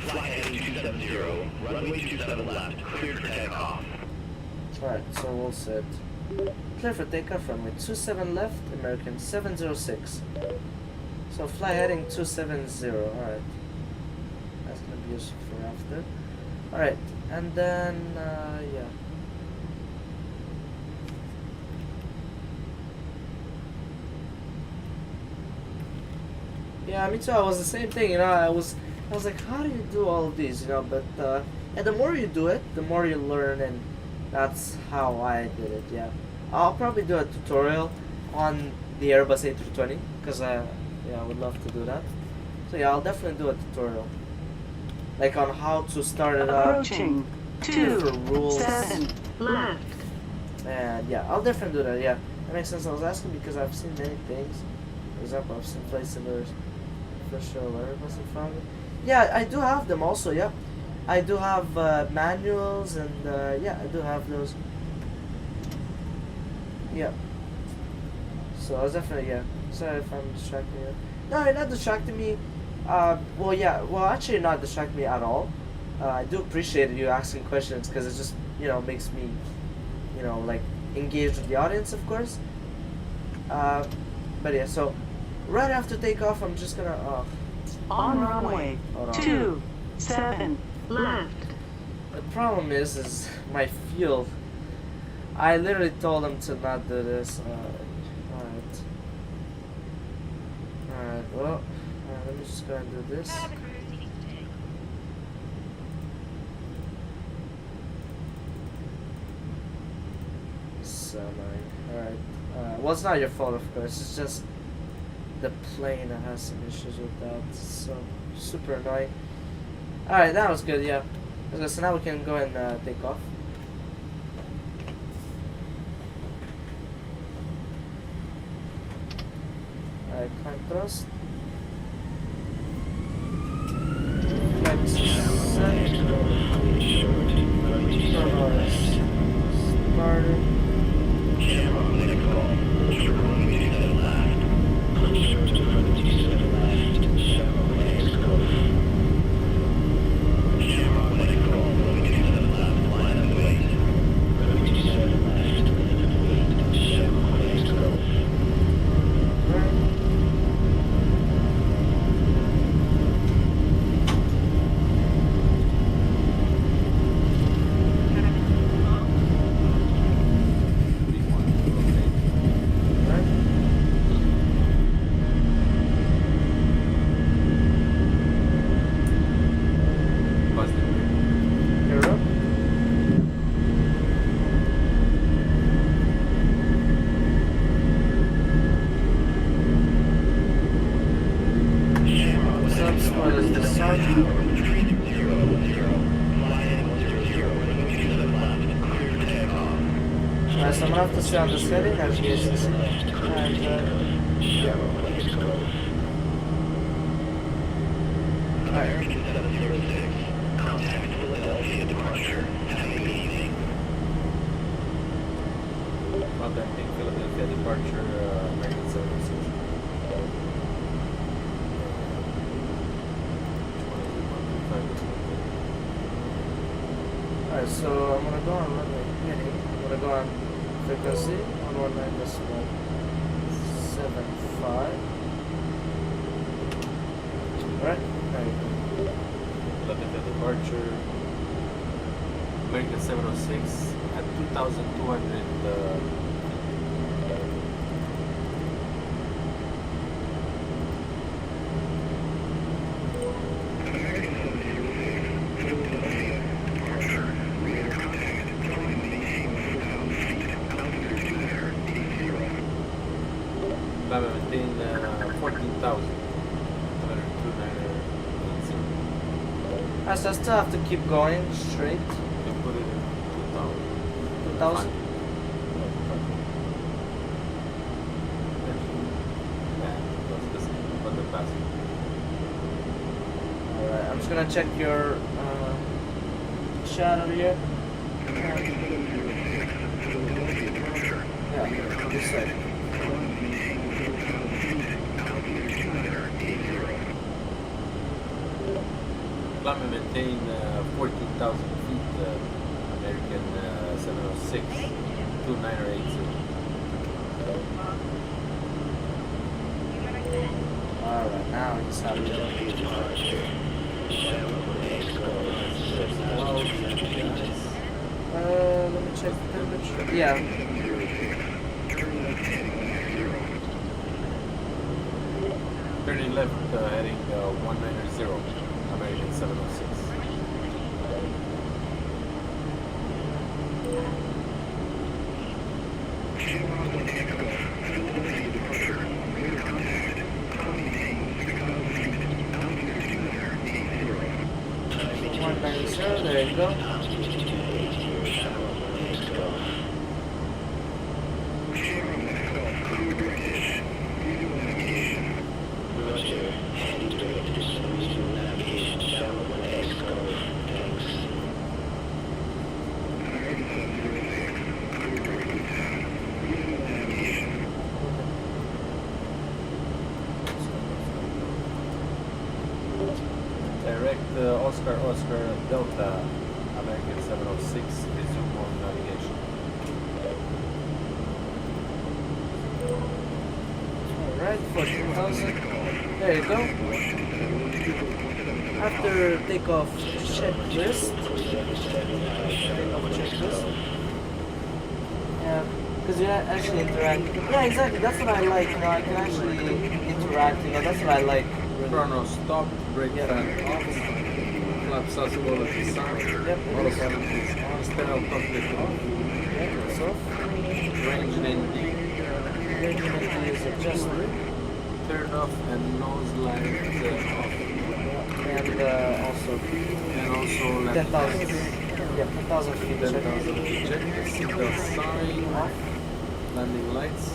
fly heading 270, runway 27 left, clear for takeoff. Alright, so we'll set clear for takeoff, runway 27 left, American 706. So fly heading 270, alright. That's gonna be useful for after. Alright, and then, yeah. Yeah, me too. I was the same thing, you know. I was like, how do you do all of these, you know? But and the more you do it, the more you learn, and that's how I did it. Yeah, I'll probably do a tutorial on the Airbus A320, because yeah, I would love to do that. So yeah, I'll definitely do a tutorial, like on how to start it up, Approaching. 2 different rules, 7 left. and yeah, I'll definitely do that. Yeah, that makes sense. I was asking because I've seen many things. For example, I've seen flight simulators. Official Airbus in front of me. Yeah, I do have them also. Yeah, I do have manuals, and yeah, I do have those. Yeah. So I was definitely, yeah. Sorry if I'm distracting you. No, you're not distracting me. Well, yeah. Well, actually, you're not distracting me at all. I do appreciate you asking questions because it just, makes me, like, engage with the audience, of course. But yeah, so right after takeoff, I'm just gonna. On runway Hold on. 27 left. The problem is my fuel. I literally told them to not do this. Alright. Well, let me just go and do this. Where are the crews needing to take? So annoying. Alright. Well, it's not your fault, of course. It's just the plane that has some issues with that. So super annoying. Alright, that was good, yeah. Okay, so now we can go and take off. Alright, climb thrust. Flight set. Started. So I'm gonna have to stay on the steady navigation and American 706, contact Philadelphia departure. Have a meeting. Contacting Philadelphia departure, American 706. Alright, so I'm gonna go on runway heading. I'm gonna go on frequency on 19.75. Alright, there you go. Philadelphia departure, American 706 at 2,200. American 706, Philadelphia departure. Radar contact. Climb maintain 4,000 feet. Altitude 280. Maintain 14,000. I still have to keep going straight. You put it in 2,000. 2,000? Alright, I'm just gonna check your chat over here. American 706, Philadelphia departure. Yeah, just like. Climb maintain 4,000 feet. Altitude 280. Climb and maintain 14,000 feet, American 706, 2980. Alright, now I just have to let me check the temperature. Yeah. Turning left, heading 190, American 706. Philadelphia departure. Radar contact. Climb maintain 6,000 feet. Altitude 280. 190, there you go. Oscar Delta, American 706, resume on navigation. Alright, 14,000. There you go. After takeoff checklist. Yeah, because you actually interact. Yeah, exactly. That's what I like. You know, I can actually interact. You know, that's what I like. Chrono stop, brake fan off, flaps accessibility sound, autopilot is on, stereo cockpit off, Yeah, so range and ND, range and is adjusted. turn off and nose light off, And also and also 10,000. Yeah, 10,000 feet. 10,000 feet check, seatbelt sign off, landing lights,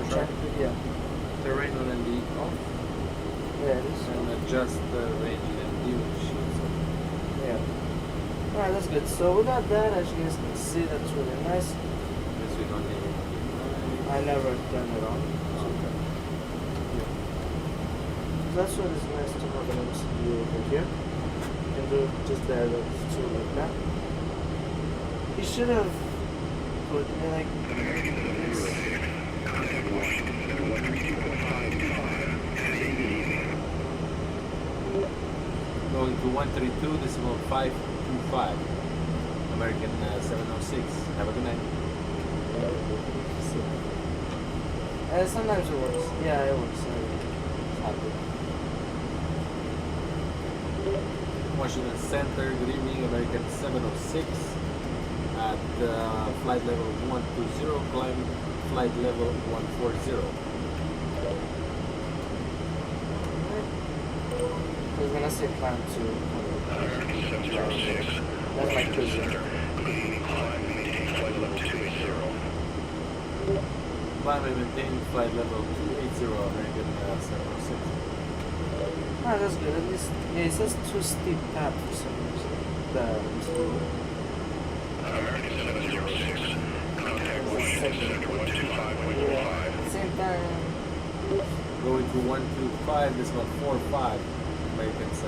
Check. Yeah. terrain on ND off, Yeah, it is. and adjust the range and ND with shields off. Yeah. Alright, that's good. So we got that, as you guys can see, that's really nice. This we don't need it. I never turn it on. So that's what is nice to have an MCU over here. You can do just there, that's two like that. You should have put me like this. Going to 132, decimal 525. American 706. Have a good night. Sometimes it works. Yeah, it works. It's happy. Washington Center, good evening, American 706 at flight level 120, climb flight level 140. I was gonna say climb to. That's like cruising. Climb and maintain flight level 280, American 706. Ah, that's good. At least, yeah, it says too steep path for some reason. American 706, contact Washington Center 125.5. Same time. Going to 125, decimal 45, American 706.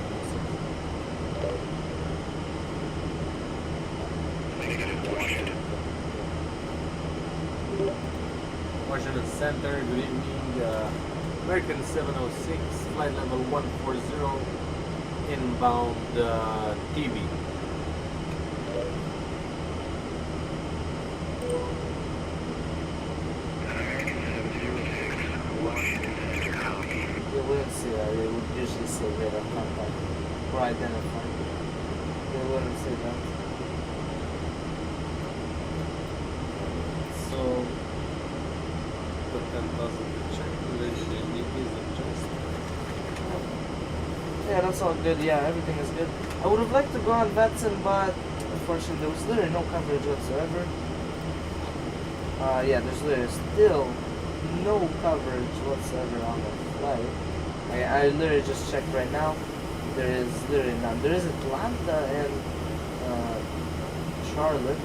Negative Washington. Washington Center, good evening, American 706, flight level 140, inbound TV. Washington Center, copy. You wouldn't see that. They would usually say radar contact or identify. They wouldn't say that. So, the 10,000 check, the is adjusted. Yeah, that's all good. Yeah, everything is good. I would have liked to go on Vetson, but unfortunately there was literally no coverage whatsoever. Yeah, there's literally still no coverage whatsoever on the flight. I literally just checked right now. There is literally none. There is Atlanta and Charlotte.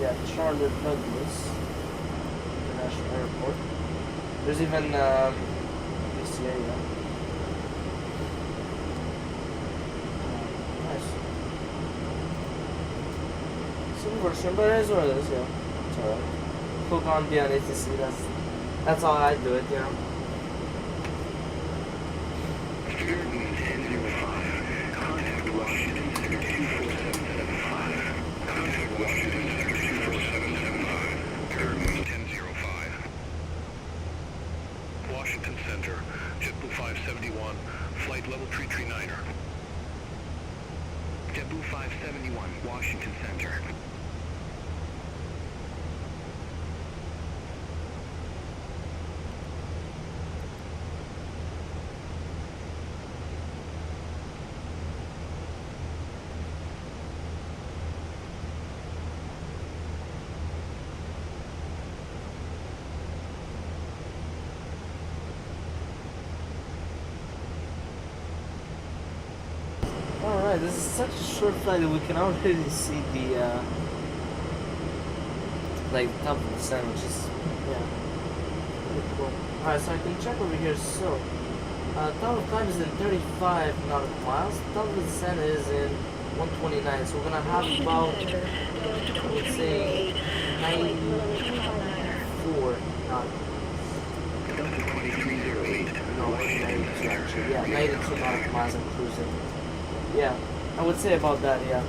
Yeah, Charlotte Douglas International Airport. There's even UCA, yeah. Nice. Some version, but it is what it is, yeah. It's alright. Click on be on ATC, that's how I do it, you know. Contact Washington Center 24775. Contact Washington Center 24775. Turn 1005. Washington Center, JetBlue 571, flight level 339er. JetBlue 571, Washington Center. Alright, this is such a short flight that we can already see the like the top of the sun, which is yeah, pretty cool. Alright, so I can check over here. So Total climb is in 35 nautical miles. Total descent is in 129. So we're gonna have about, let's say, 94 nautical. Delta 2308. No, 92 actually. Yeah, 92 nautical miles I'm cruising. Yeah, I would say about that. Yeah.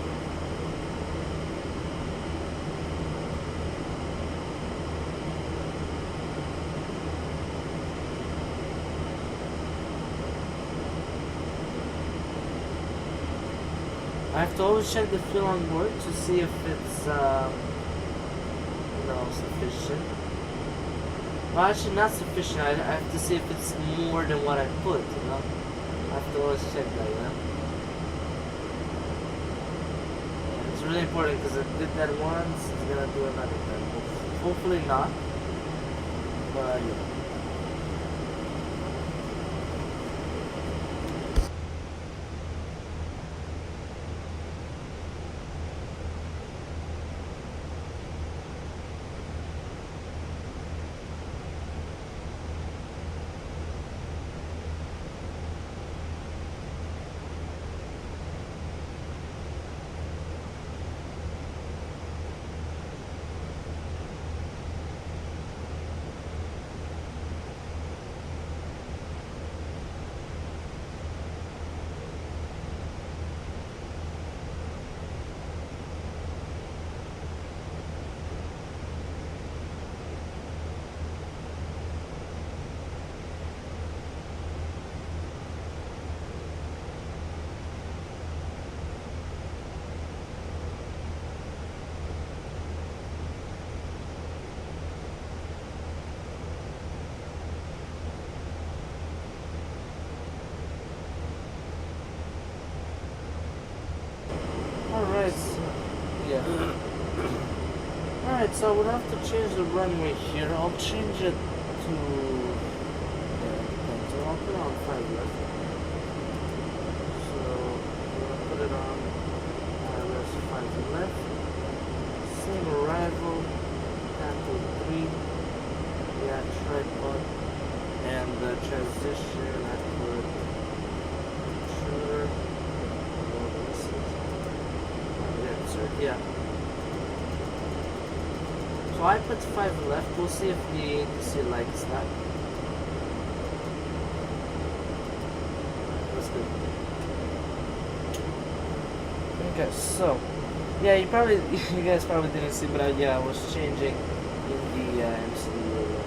I have to always check the fuel on board to see if it's, sufficient. Well, actually not sufficient. I have to see if it's more than what I put, you know? I have to always check that, you know? Yeah, it's really important because I did that once, it's gonna do another time. Hopefully not. But, yeah. Alright, so I would have to change the runway here. I'll change it to... so I'll put it on 5 left. So, I'm going to put it on Airbus 5 left. Same arrival, handle 3. Yeah, tripod. And the transition, I put... Intruder. Yeah. So I put 5 left. We'll see if the ATC likes that. That's good. Okay, so yeah, you guys probably didn't see, but I was changing in the MCU area.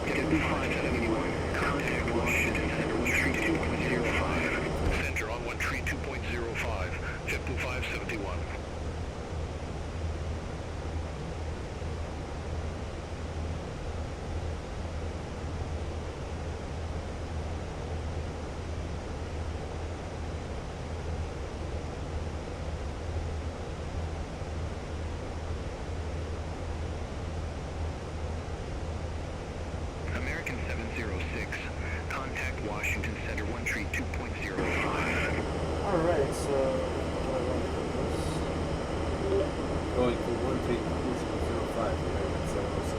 KRDU 571. Contact Washington Center 132.05. Center on 132.05. JetBlue 571. American 706. Contact Washington Center 132.05. Alright, so Going to 132.05. American 706.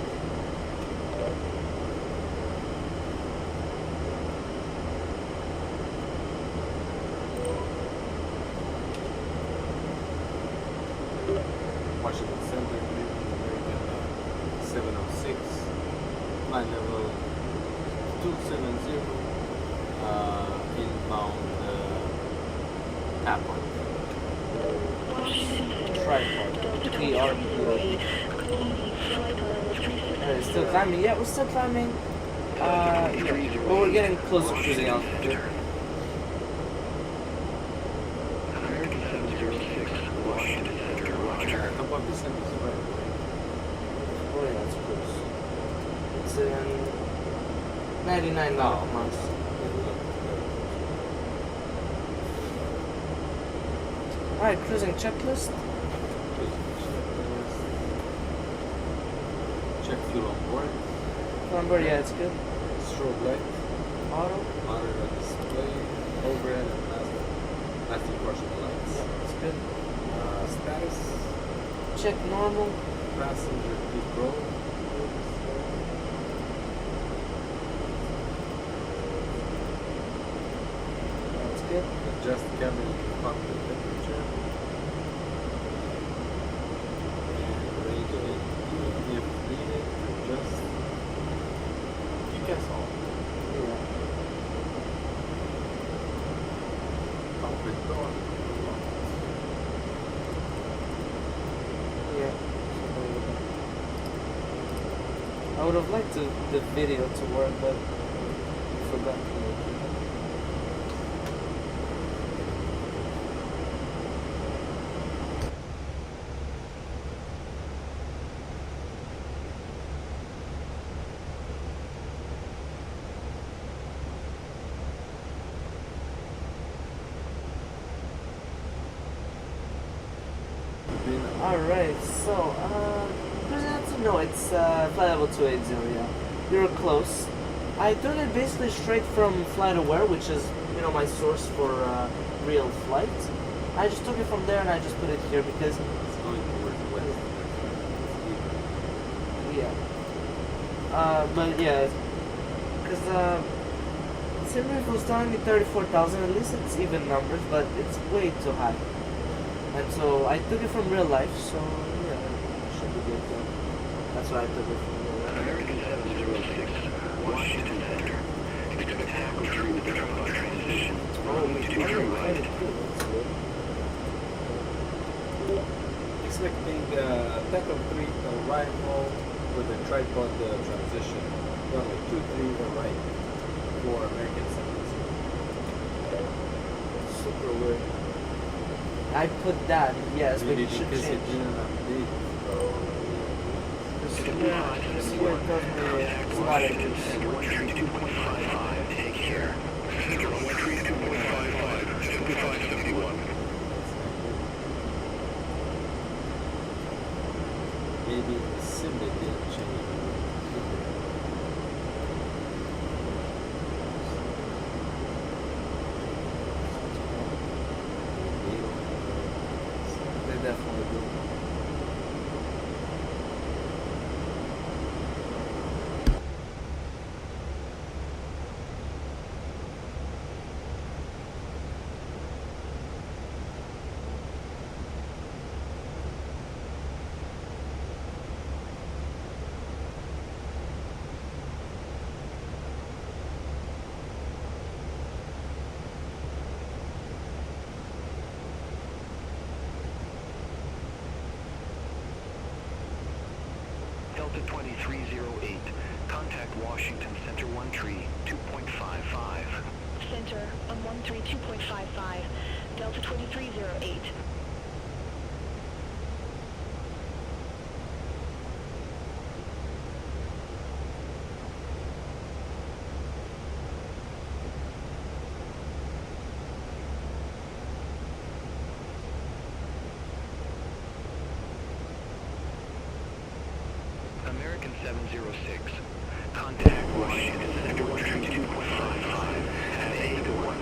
Washington Center, American 706. Flight level 270. Inbound airport. tripod. KRDU. It's still climbing. Yeah, we're still climbing. Yeah, but we're getting close to cruising altitude. American 706. Washington Center. Roger. How about the center? Oh yeah, it's close. It's in 99 nautical miles. Alright, cruising checklist. Check fuel on board. On board, yeah, it's good. Strobe light. Auto. Monitor display. Overhead and plastic washable lights. Yeah, it's good. Status. Check normal. Passenger deep row. adjust cabin cockpit temperature. And range it if needed. Adjust. That's all. Yeah. Cockpit door. Yeah. I would have liked the video to work, but I forgot to make it. Alright, so, no, it's flight level 280, yeah. You're close. I took it basically straight from FlightAware, which is, you know, my source for real flights. I just took it from there and I just put it here because... It's going towards west. Yeah. But yeah, because Simrif was telling me 34,000, at least it's even numbers, but it's way too high. And so I took it from real life, so yeah, it should be good. That's why I took it from real life. American 706, Washington Center. Expect tackle through with the truck transition. Runway 23 right. Expecting tackle 3 arrival with a tripod transition. Runway 23 right for American 706. Super weird. I put that, yes, but you should because change. it didn't update. Yeah, this is what tells me it's not a good thing. 2.55, take care. Center 2.55, 7571. Maybe the sim didn't change. They definitely do. Delta 2308, contact Washington Center 13, 2.55. Center on 132.55, Delta 2308. American 706, contact Washington Center 2.55 at A1.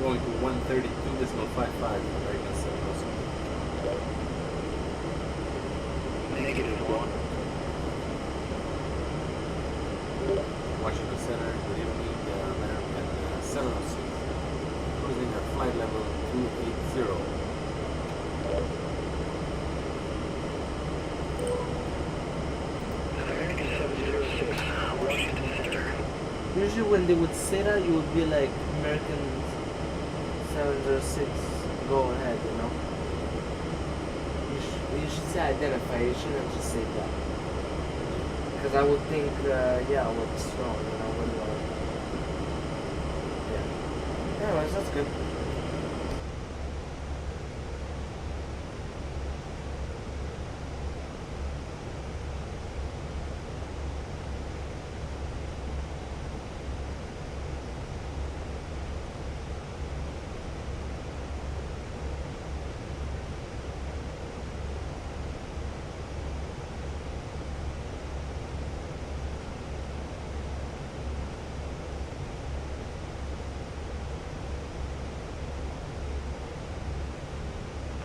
Going to 132.55 American 706. Negative 1. Washington Center, good evening, American 706. Cruising at flight level 280. American 706, Washington Center. Usually when they would say that, you would be like, American 706, go ahead, you know? You should say identify, you shouldn't just say that. Because I would think, yeah, what's wrong, you know? When, yeah. Anyways, that's good.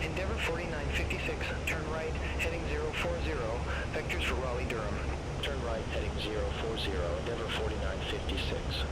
Endeavour 4956, turn right, heading 040, vectors for Raleigh, Durham. Turn right, heading 040, Endeavour 4956.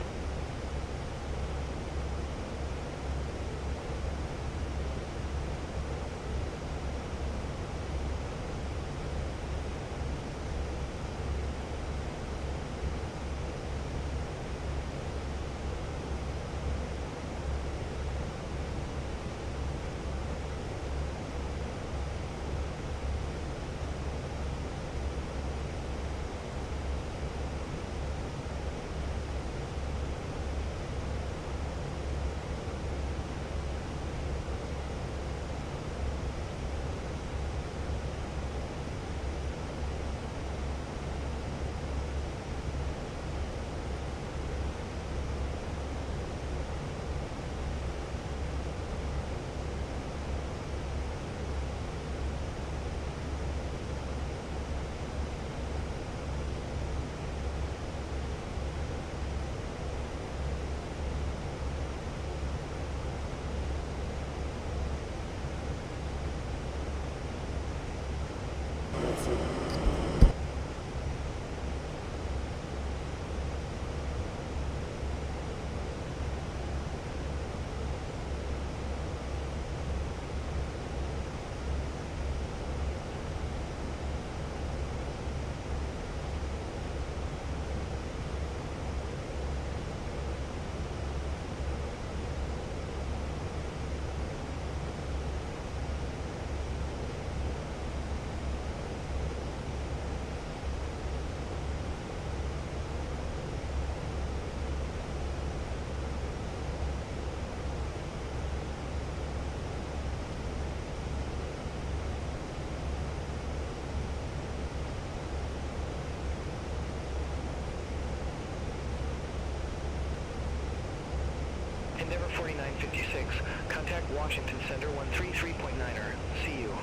Endeavour 4956, contact Washington Center 133.9er. See you.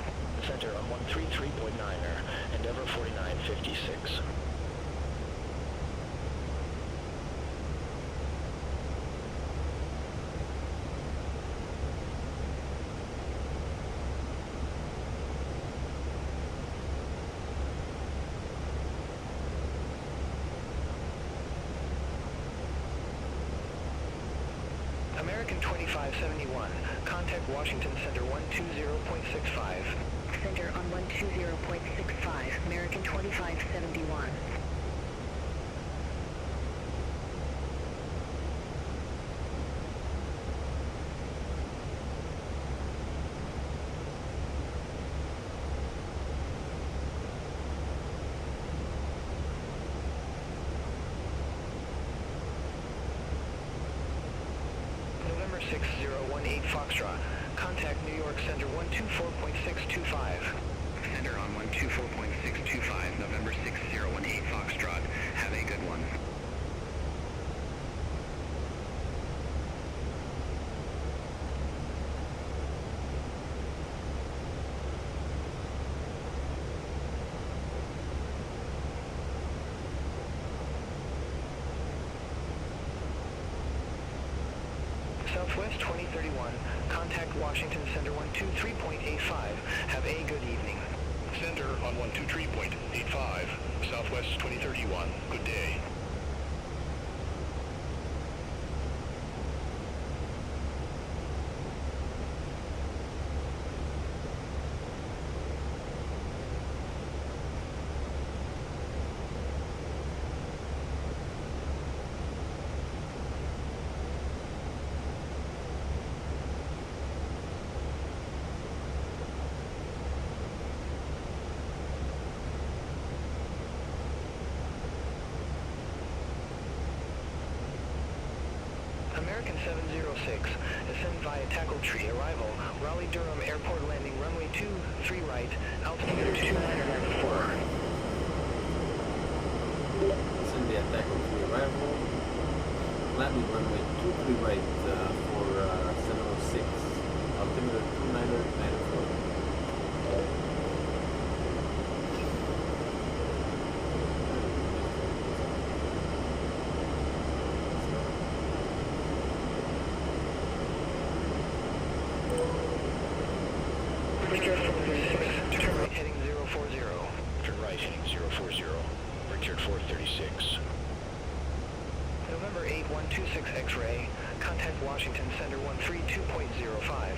Center on 133.9er, Endeavour 4956. American 2571, contact Washington Center 120.65. Center on 120.65, American 2571. November 6018 Foxtrot, contact New York Center 124.625. Center on 124.625, November 6018 Foxtrot. Have a good one. Southwest 2031, contact Washington Center 123.85. Have a good evening. Center on 123.85, Southwest 2031. Good day. American 706, ascend via Tackle Tree, arrival, Raleigh Durham Airport landing, runway 23 right, altitude 2994. Send the attack on the arrival. Landing runway 23 right for 706. Altimeter 2994. Turn right heading 040. Turn right heading 040. Richard 436. November 8126 X-ray, contact Washington Center 132.05.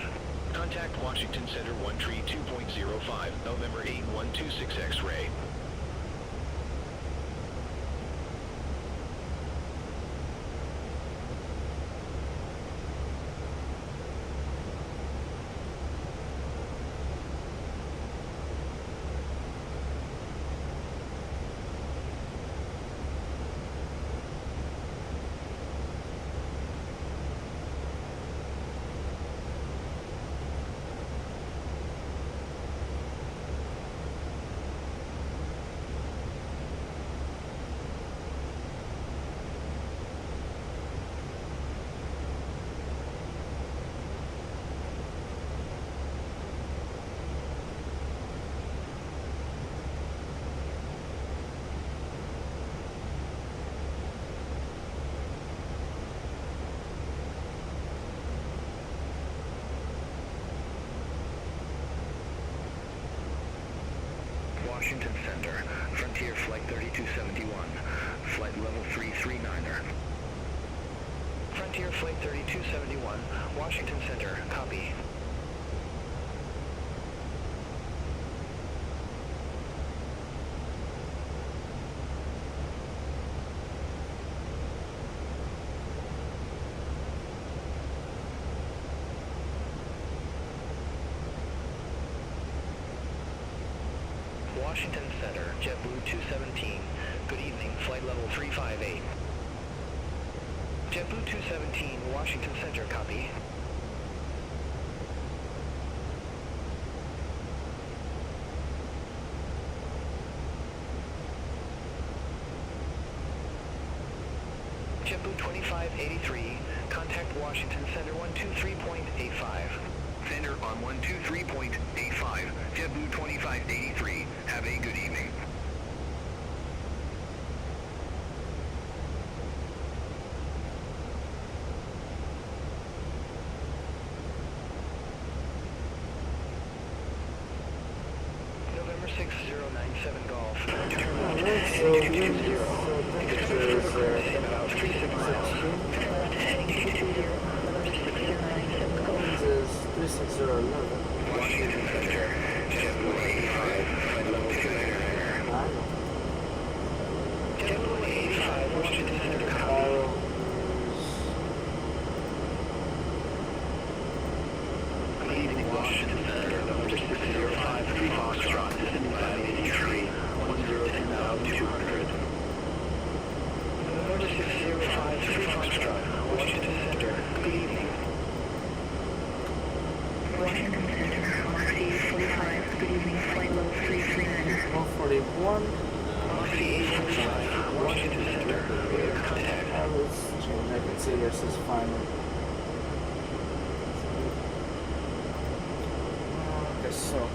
Contact Washington Center 132.05, November 8126 X-ray. Washington Center, Frontier Flight 3271, flight level 339er. Frontier Flight 3271, Washington Center, copy. Washington Center, JetBlue 217. Good evening, flight level 358. JetBlue 217, Washington Center, copy. JetBlue JetBlue 2583, contact Washington Center 123.85. Center on 123.85, JetBlue 2583. Have a good evening. November 6097 Golf. Alright, so here's the temperature is About 360. Collins is 36011. Washington Center, JetBlue 85, flight level 29. JetBlue 85, Washington Center, Tomorrow Good evening, Washington Center, number 605, 3 Foxtrot, descending 583, 102,200. Number 605, 3 Foxtrot, Washington Center, good evening. Washington Center, Oxy 45, good evening, flight level 339. 141. Oxy 845, Washington Center, radar contact. Let's change. I can see this is final. Okay, so.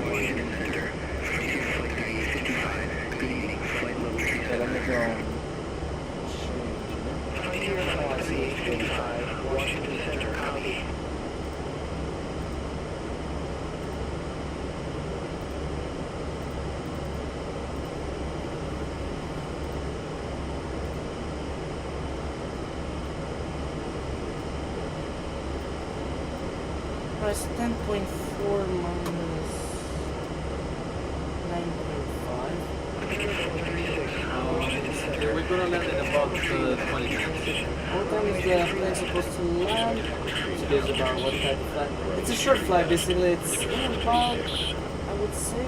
Washington Center, 325355, good evening, flight level Okay, let me 37. go. Frontier 5855, Washington Center, copy. Price 10.4 minus 9.5. Frontier 436, Washington Okay, Center. we're gonna land in about 20 minutes. What time is the plane supposed to land? It gives about what type of flight? It's a short flight, basically. It's about, I would say,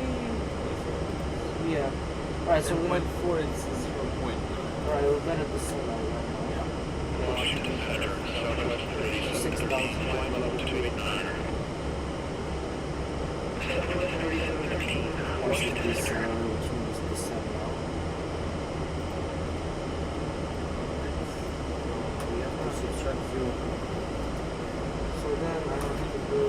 yeah. Alright, so we're gonna, 10.4 is 0.9. alright, we're better to send that right now. Washington Center, Southwest 37, 6,000. flight level 289. Southwest 3713, Washington This, Center. which means the 7 now. We have to subtract 0. So then I have to do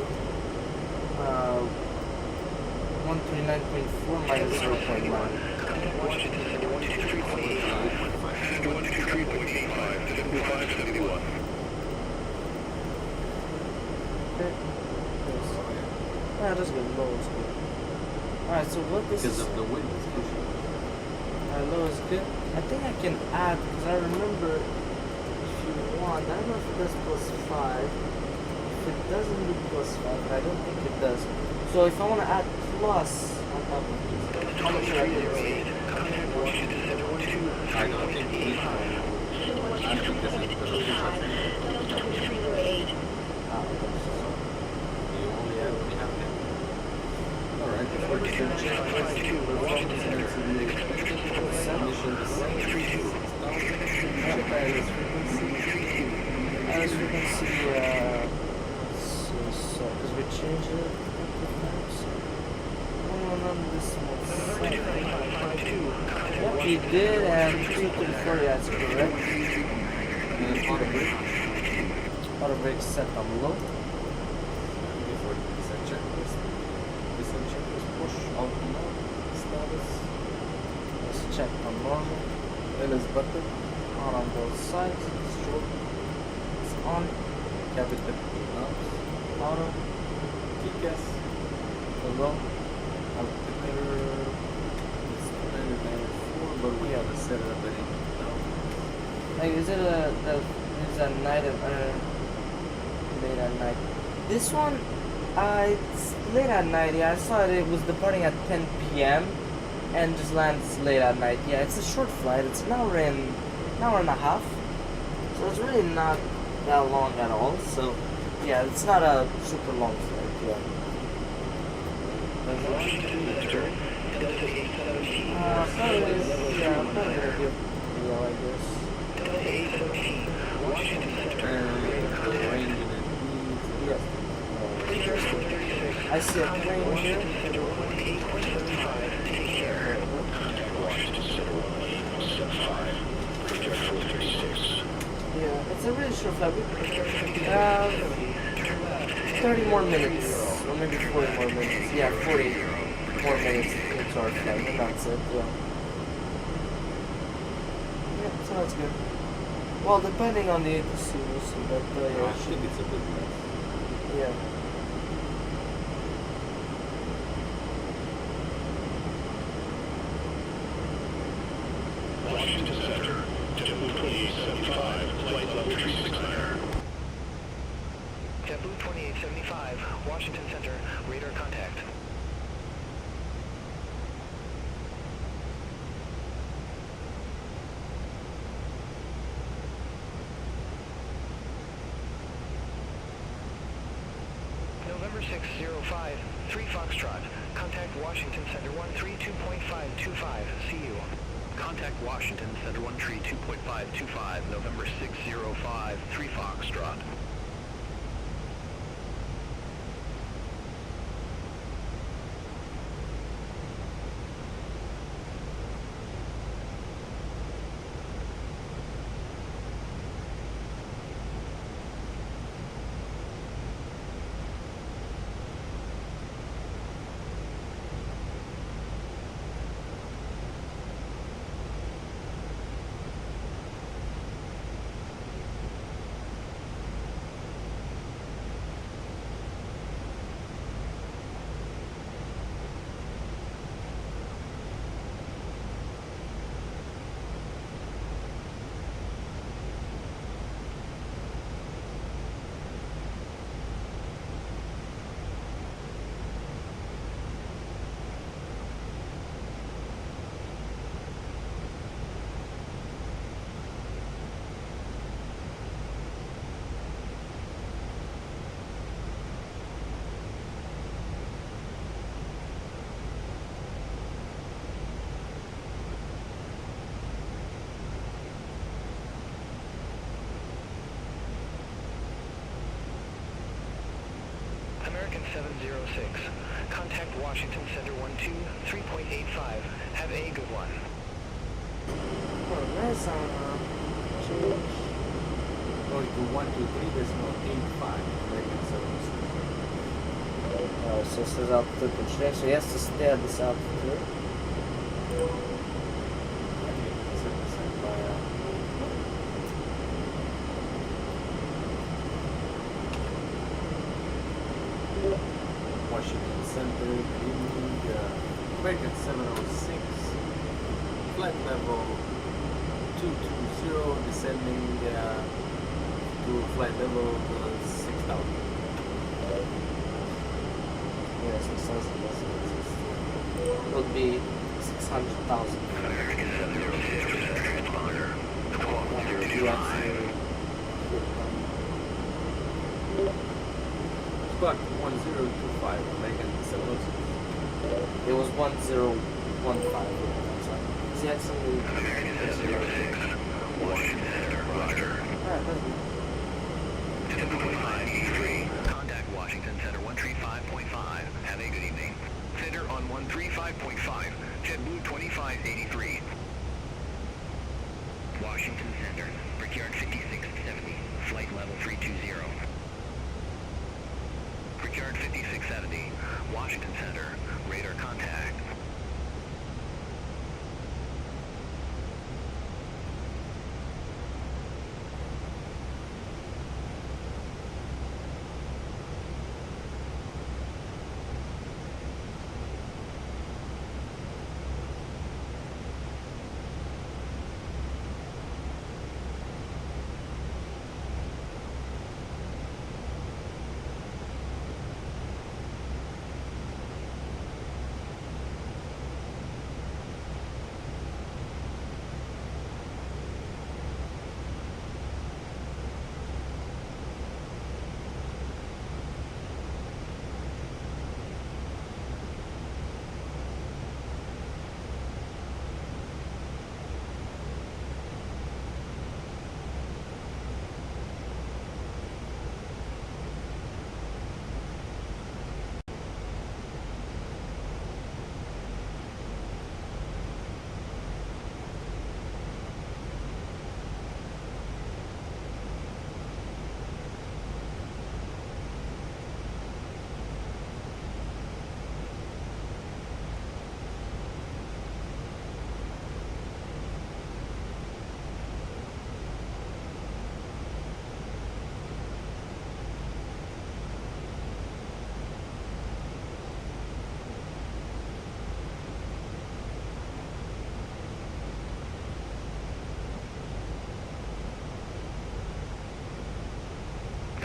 139.4 minus 0.9. Washington Center 123.85. 123.85, descending 571. Okay. Ah, that's good. Low is good. Alright, so what this Because is. of the wind. Low is good. I think I can add, because I remember if you want, I don't know if it does plus 5. If it doesn't do plus 5, but I don't think it does. So if I want to add plus on top of this, how much should I do? Contact Washington Center 12. I don't think we have. I think this is the location. Ah, okay, so We only have them. Alright, before the Washington Center, mission is 132. as we can see, because we changed it. Yep, we did, and 234, yeah, that's correct. and auto brake. Auto brake set on low. Before the descent checklist. Descent checklist push auto mode status. Let's check on normal. LS button. On both sides. Stroke. It's on. Capital knobs. Auto. TCAS. Low. Altimeter. It's 994, but we have to set it up at 8 now. Like, is it a night of late at night? This one, it's late at night. Yeah, I saw it. It was departing at 10 p.m. and just lands late at night. Yeah, it's a short flight. It's an hour and a half. So it's really not that long at all. So yeah, it's not a super long flight. Yeah. Washington Center, Delta 817. Probably, yeah, probably gonna do. Yes. Delta 817, Washington Center. Range and Yes. Clear for 36. I see a Contact plane here. Washington Center 118.75. Take care. Contact Washington Center 118.75. Prepare for 36. Yeah, it's a really short flight. Prepare for 56. Turn left. 30 more minutes, or maybe 40 more minutes. Yeah, 40 more minutes into our flight, and that's it. Yeah. Yeah, so that's good. Well, depending on the ATC, we'll see. But yeah, I think it's a bit less. yeah. Washington Center, JetBlue 2875, flight level 369er. JetBlue 2875, Washington Center, radar contact. November 605, 3 Foxtrot, contact Washington Center 132.525, see you. Contact Washington Center 132.525, November 605, 3 Foxtrot. American 706, contact Washington Center 123.85, have a good one. Well, that's change. Going to 123.85, American 706. So it says altitude constraint, so he has to stay at this altitude. Washington Center, good evening. American 706, flight level 220, descending to flight level 6,000. Yes, it says it would be 600,000. American 706, transponder, Squawk 1025, American 706. It was 1015. That's right. See, actually. American 706, Washington Center, roger. Alright, that's good. 10.583, contact Washington Center 135.5, have a good evening. Center on 135.5, JetBlue 2583. Washington Center, Brickyard 5670, flight level 320. Brickyard 5670, Washington Center, radar contact.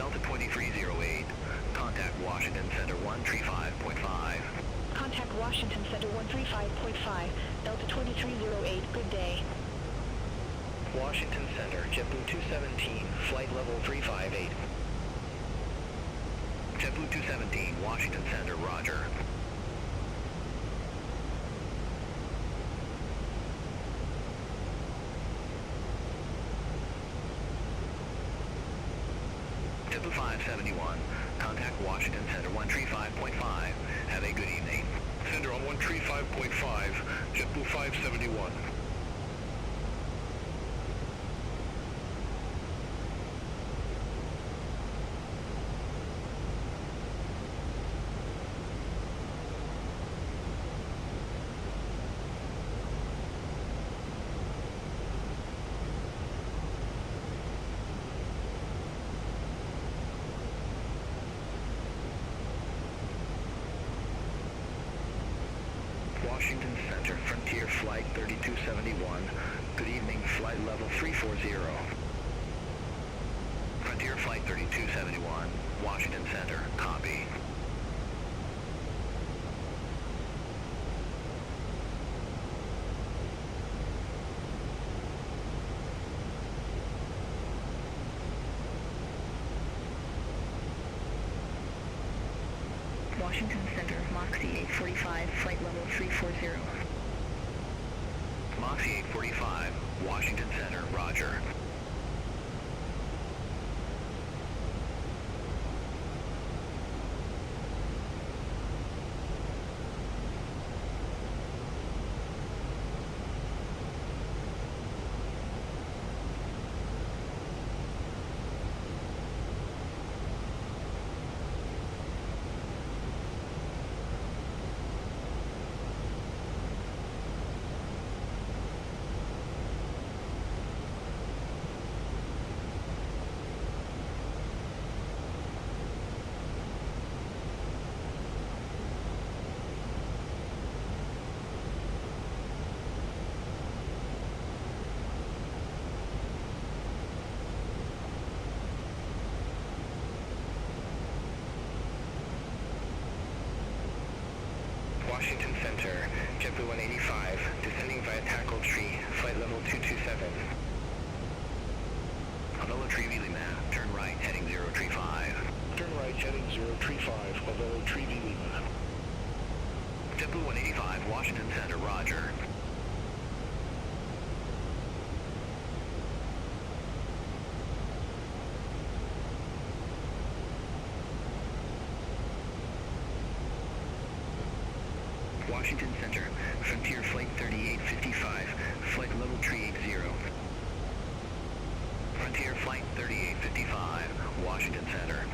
Delta 2308. Contact Washington Center 135.5. Contact Washington Center 135.5, Delta 2308, good day. Washington Center, JetBlue 217, flight level 358. JetBlue 217, Washington Center, roger. JetBlue 571, contact Washington Center 135.5. Have a good evening. Center on 135.5, JetBlue 571. Washington Center, Frontier Flight 3271. Good evening, flight level 340. Frontier Flight 3271, Washington Center, copy. Washington Center, Moxie 845, flight level 340. Moxie 845, Washington Center, roger. Washington Center, JetBlue 185, descending via tackle tree, flight level 227. Avelo Tree Lima, turn right, heading 035. Turn right, heading 035, Avelo Tree Lima. JetBlue 185, Washington Center, roger. Washington Center, Frontier Flight 3855, flight level 380. Frontier Flight 3855, Washington Center.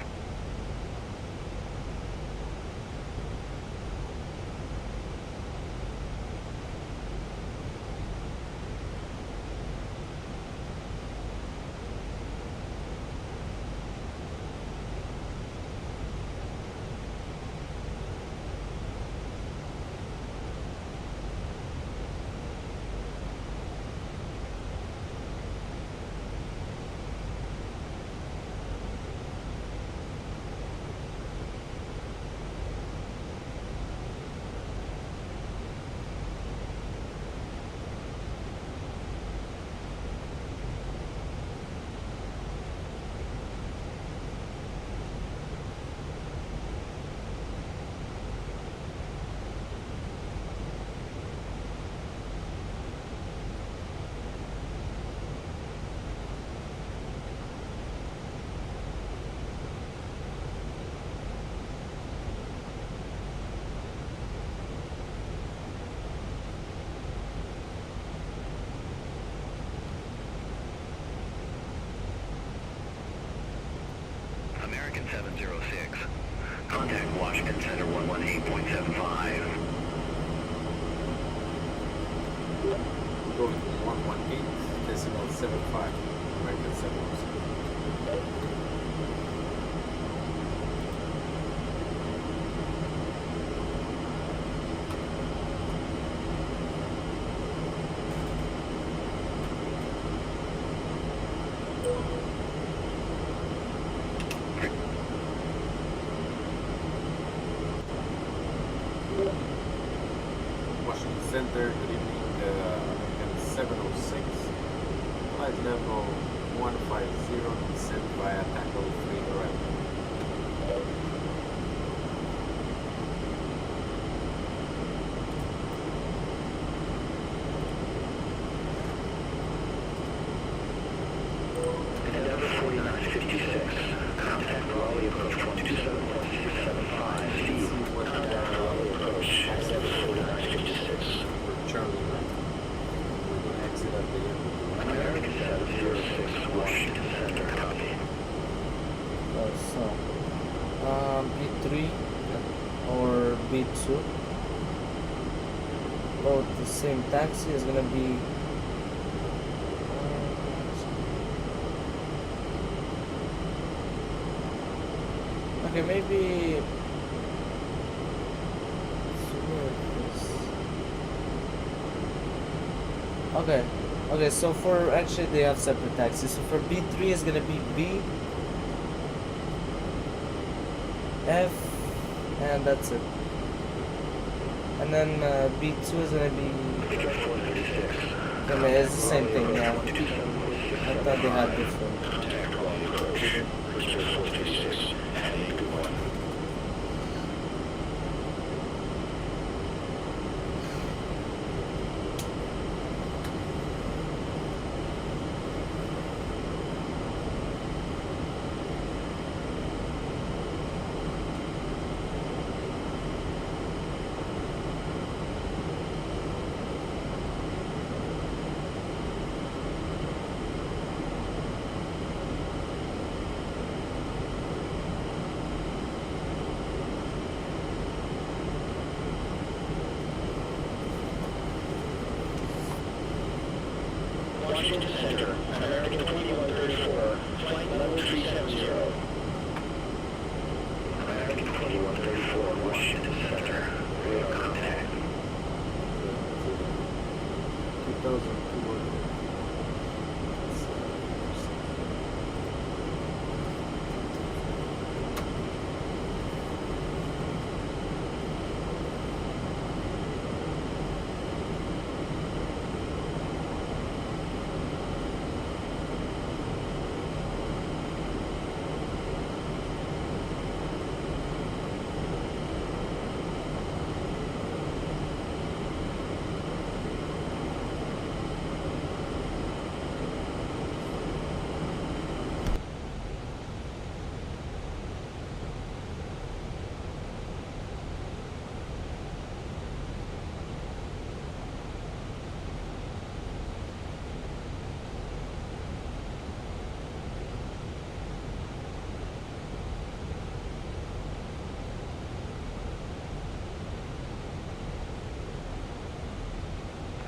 American 706. Contact Washington Center 118.75. Go to 118, decimal 75, American 706. Center, good evening. American 706, flight level 150, descent via tackle 3 right. Endeavour 4956, contact Raleigh approach 127.675, speed, contact Raleigh approach, Endeavour 4956. For Charlie, right? We're going to exit at the end. American 706, Washington Center, copy. So, B3 or B2, both the same taxi is gonna be. Okay, maybe. Okay, so for actually they have separate taxis. So for B3 is gonna be B, F, and that's it. And then B2 is gonna be. Okay, it's the same thing now. I thought they had different. Contact Raleigh approach, Richard 436, have a good one. Washington Center, American 2134, flight level 370. American 2134, Washington Center, radar contact. 2002.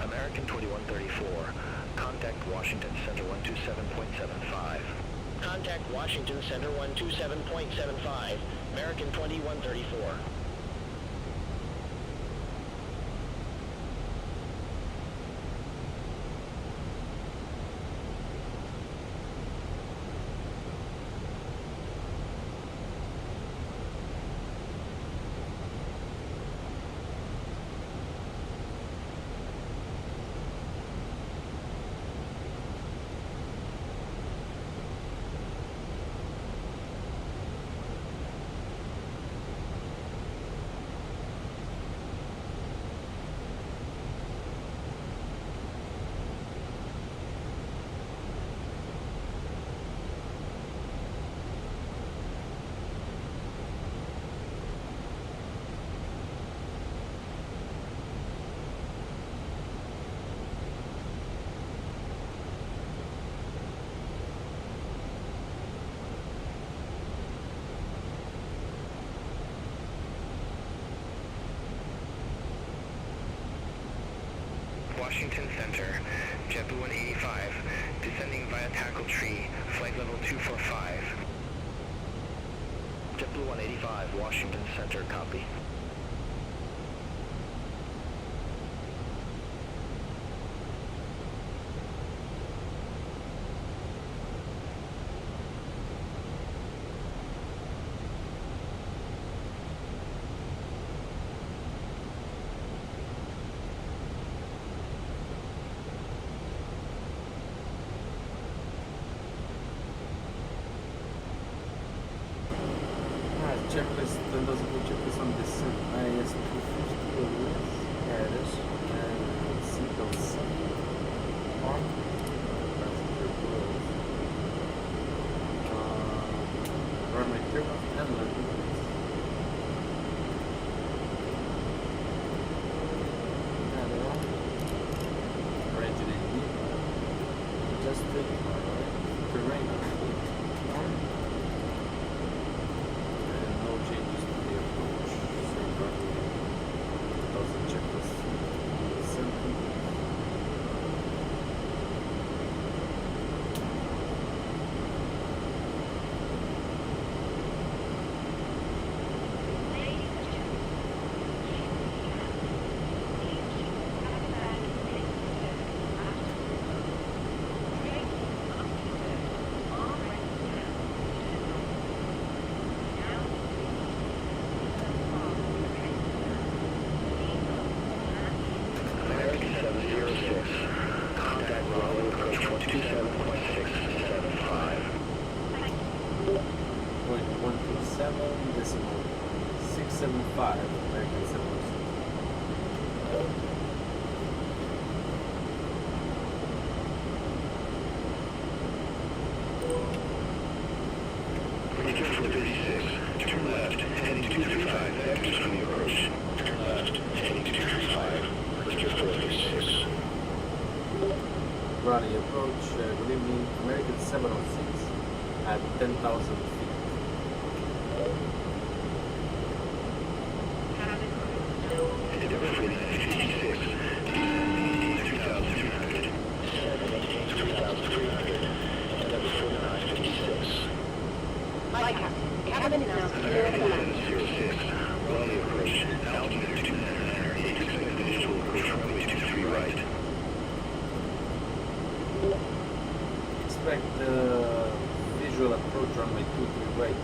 American 2134, contact Washington Center 127.75. Contact Washington Center 127.75, American 2134. Washington Center, JetBlue 185, descending via tackle tree, flight level 245. JetBlue 185, Washington Center, copy. checklist, then does a full checklist on this IS 250 or less. Yeah, it is. And seatbelt sign. On. Passenger clothes. Runway turnoff and landing. Just the terrain and no changes to the approach. Same runway. Doesn't check this. Simple. American 706. Contact Raleigh approach 127.675. 0.127.675 American 706. Return for 36. Turn left, heading 235. Vectors from the approach. Turn left, heading 235. Return for 36. Raleigh approach, good evening, American 706 at 10,000 feet. Endeavor for 956. Descend 3,300. 3,300. Endeavor for 956. Hi, Captain. Cabin is now clear of American land. 706. Raleigh approach. Altimeter 299. Expect visual approach runway 23 right. Expect visual approach runway 23 right.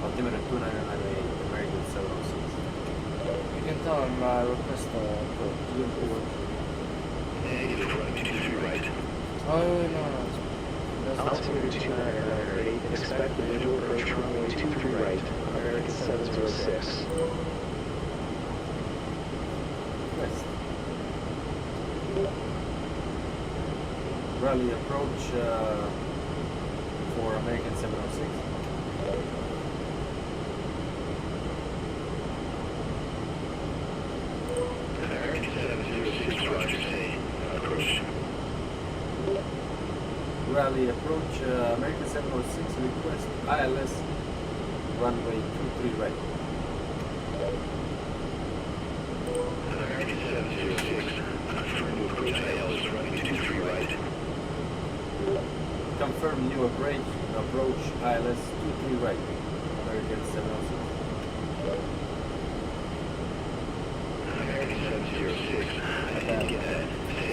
Altimeter 2998 American 706. You can tell him request the approach. Negative runway 23 right. Oh, no. That's Altimeter 2998, expect the visual approach runway 23 right, American 706. West. Raleigh approach for American 706. American 706, Roger, say. Approach. Raleigh approach American 706 request ILS runway 23 right. American 706, confirm to approach ILS running 23 right. Confirm new approach ILS 23 right. American 706. American 706, I didn't get that.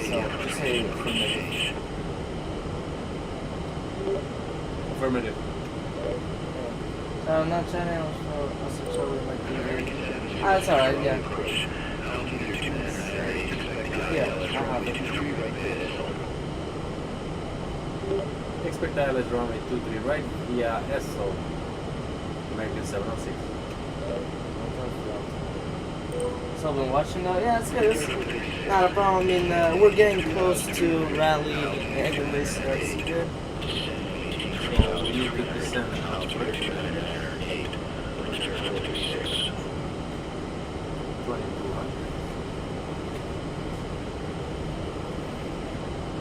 So, just say affirmative. Affirmative. Not channel, so I'll switch over my TV. American 706, That's alright, yeah. approach. Altimeter 299, expect Yeah, ILS I have runway it. 23 right pit. Expect ILS runway 23 right via SO American 706. So I've been watching now. Yeah, it's good. It's not a problem. I mean, we're getting close to Raleigh anyways, so it's good. So we need to descend now. Altimeter 298, return for 36. 2200.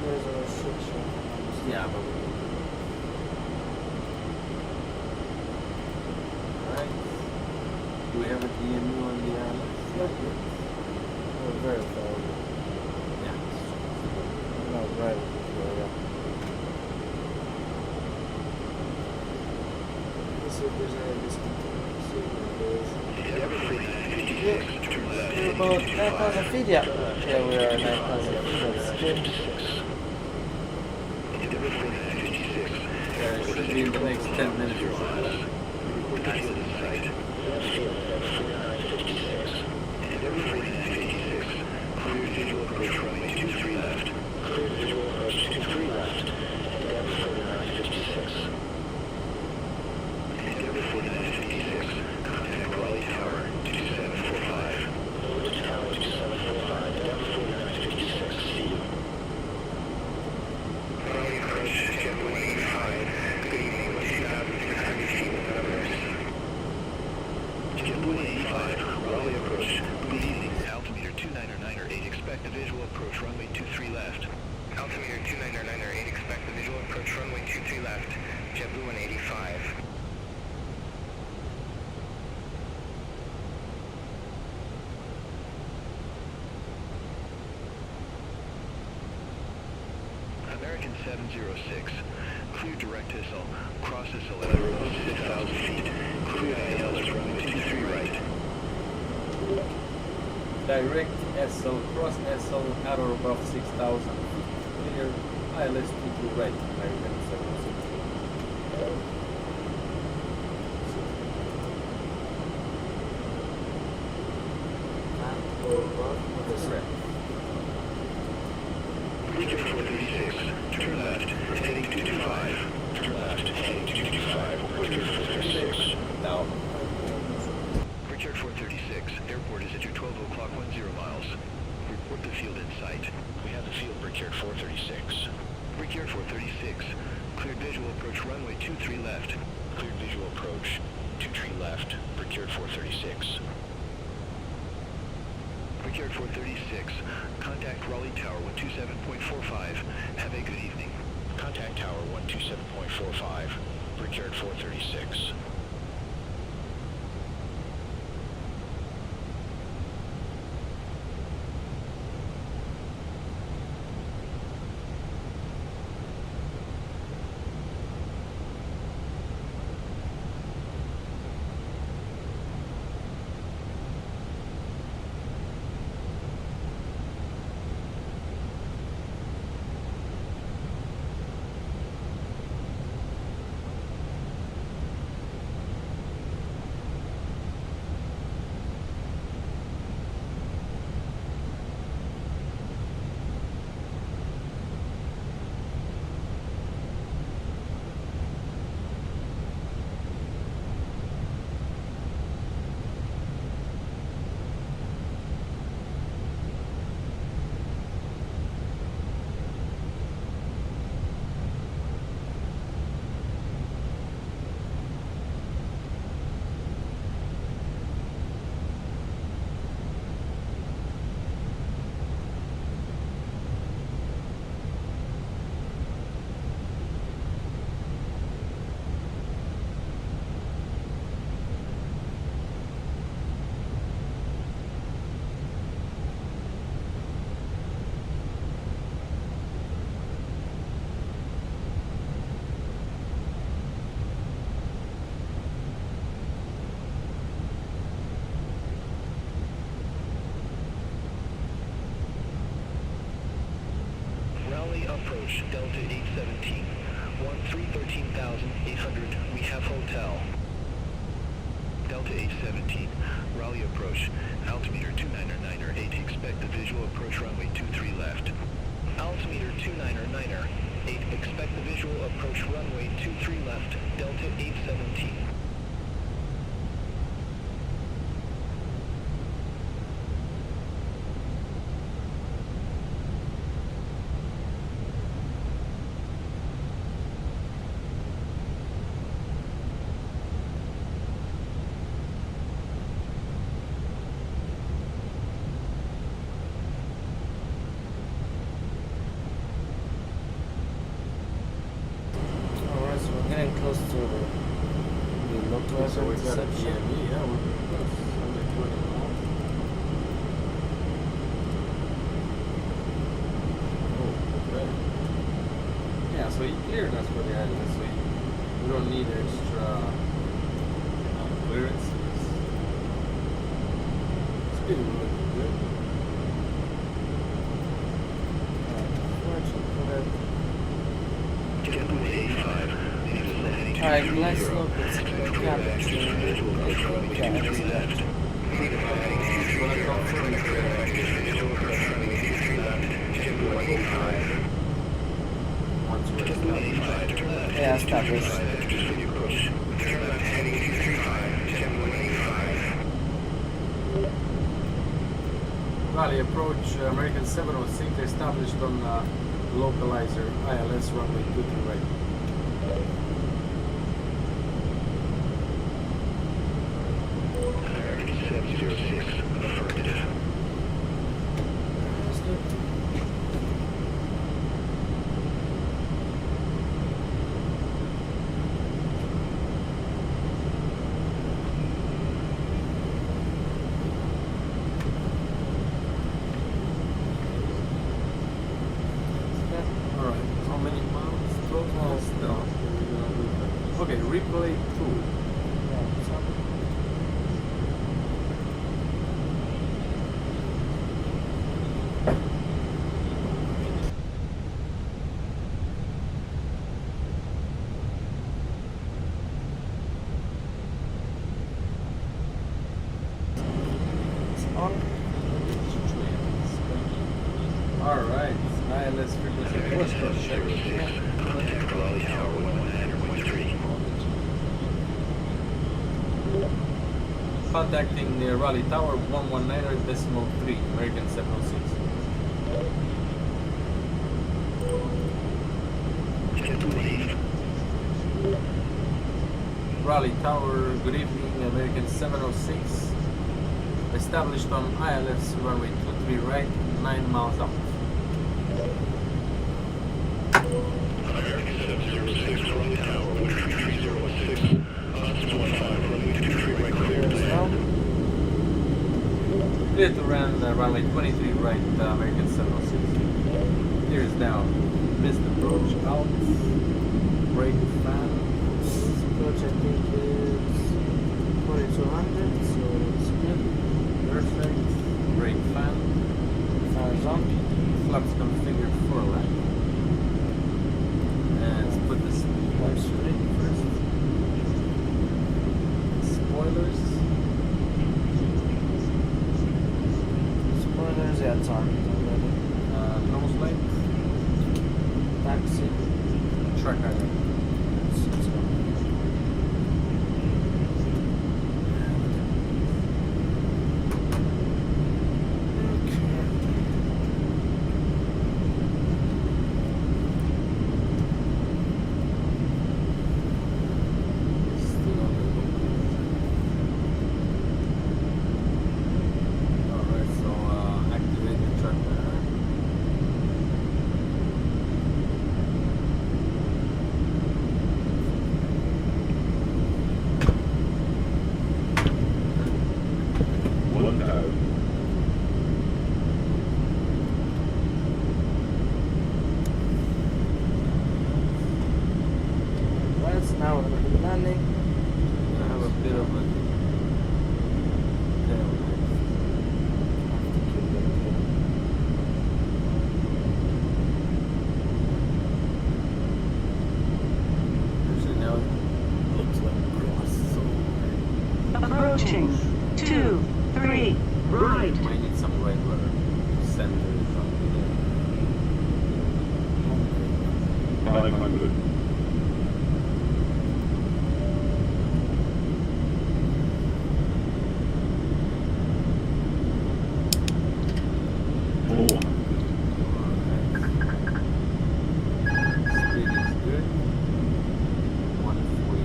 There's a restriction. Yeah, but alright. Do we have a DMU on the island? Nope. We're very far. Yeah. No, right. Yeah. Let's see if there's any discontinuity. See if Endeavor for 956, turn left, we're heading about 225. 9,000 feet, yeah. Yeah, we are 9,000 feet. That's good. Endeavor for 956. Yeah, it should be in the next 10 minutes or so. Report the field in sight. Endeavor for 956. Clear visual approach runway 23 left. Clear visual approach 23 left. Endeavor for 956. Endeavor for 956. 7.5. American 706, clear direct ISIL, cross ISIL at 6,000 feet, clear ILS runway 23 right. Direct SL, cross SL at or above 6,000 feet, clear ILS 22 right, American 706. Correct. Richard 436, turn left, heading 225. Turn left, heading 225, Richard 436. Now. Richard 436, airport is at your 12 o'clock 10 miles. Report the field in sight. We have the field, Richard 436. Richard 436, cleared visual approach runway 23 left. Cleared visual approach, 23 left, Richard 436. Richard 436, contact Raleigh Tower 127.45. Have a good evening. Contact Tower 127.45, Richard 436. Approach Delta 817, 13,800, we have hotel. Delta 817, Raleigh approach, altimeter 299er8, expect the visual approach runway 23 left. Altimeter 299er8, expect the visual approach runway 23 left, Delta 817. Close to the local So we got a section. GME, yeah, we're close. Under 20 miles. Oh, okay. Yeah, so you cleared us for the island, so we don't need extra clearances. It's been really good. Alright, let's look at the yeah, established. Raleigh approach American 706 established on localizer ILS runway 23 right. American 706, affirmative. Okay, replay 2. Alright, ILS frequency was Contact Raleigh Tower 119.3. Contacting the Raleigh Tower 119.3, American 706. Raleigh Tower, good evening, American 706. Established on ILS runway 23 right, 9 miles out. American 706, Raleigh Tower 13306. 15, runway 23 right clearance now. Clear to run runway 23 right, American 706. Clear is down. Missed approach out. Brake fan. Approach I think is 2200, so it's good. Perfect. Brake fan. Fires on. Flaps configured for lap. And let's put the speed straight first. Spoilers. Spoilers, yeah, it's on already. Nose light. Taxi. Track highlight. Let's go. Alright, so activate the track there. Right, now we're going to be landing. I have a bit of a tail actually now it looks like cross, so Approaching. 2, 3, right. might need some right rudder. Center is on there. 500. Speed is good. 140.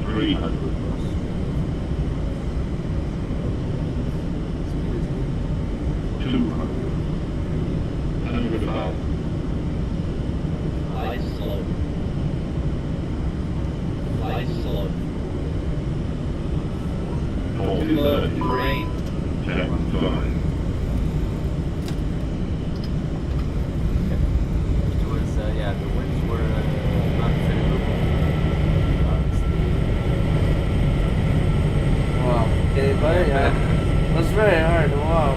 300. Speed is good. 200. 100,000. Fly slow. Fly slow. 40 left. Terrain. 10 5. It was, yeah, the winds were not favorable. Wow. Okay, but yeah. It was very hard. Wow.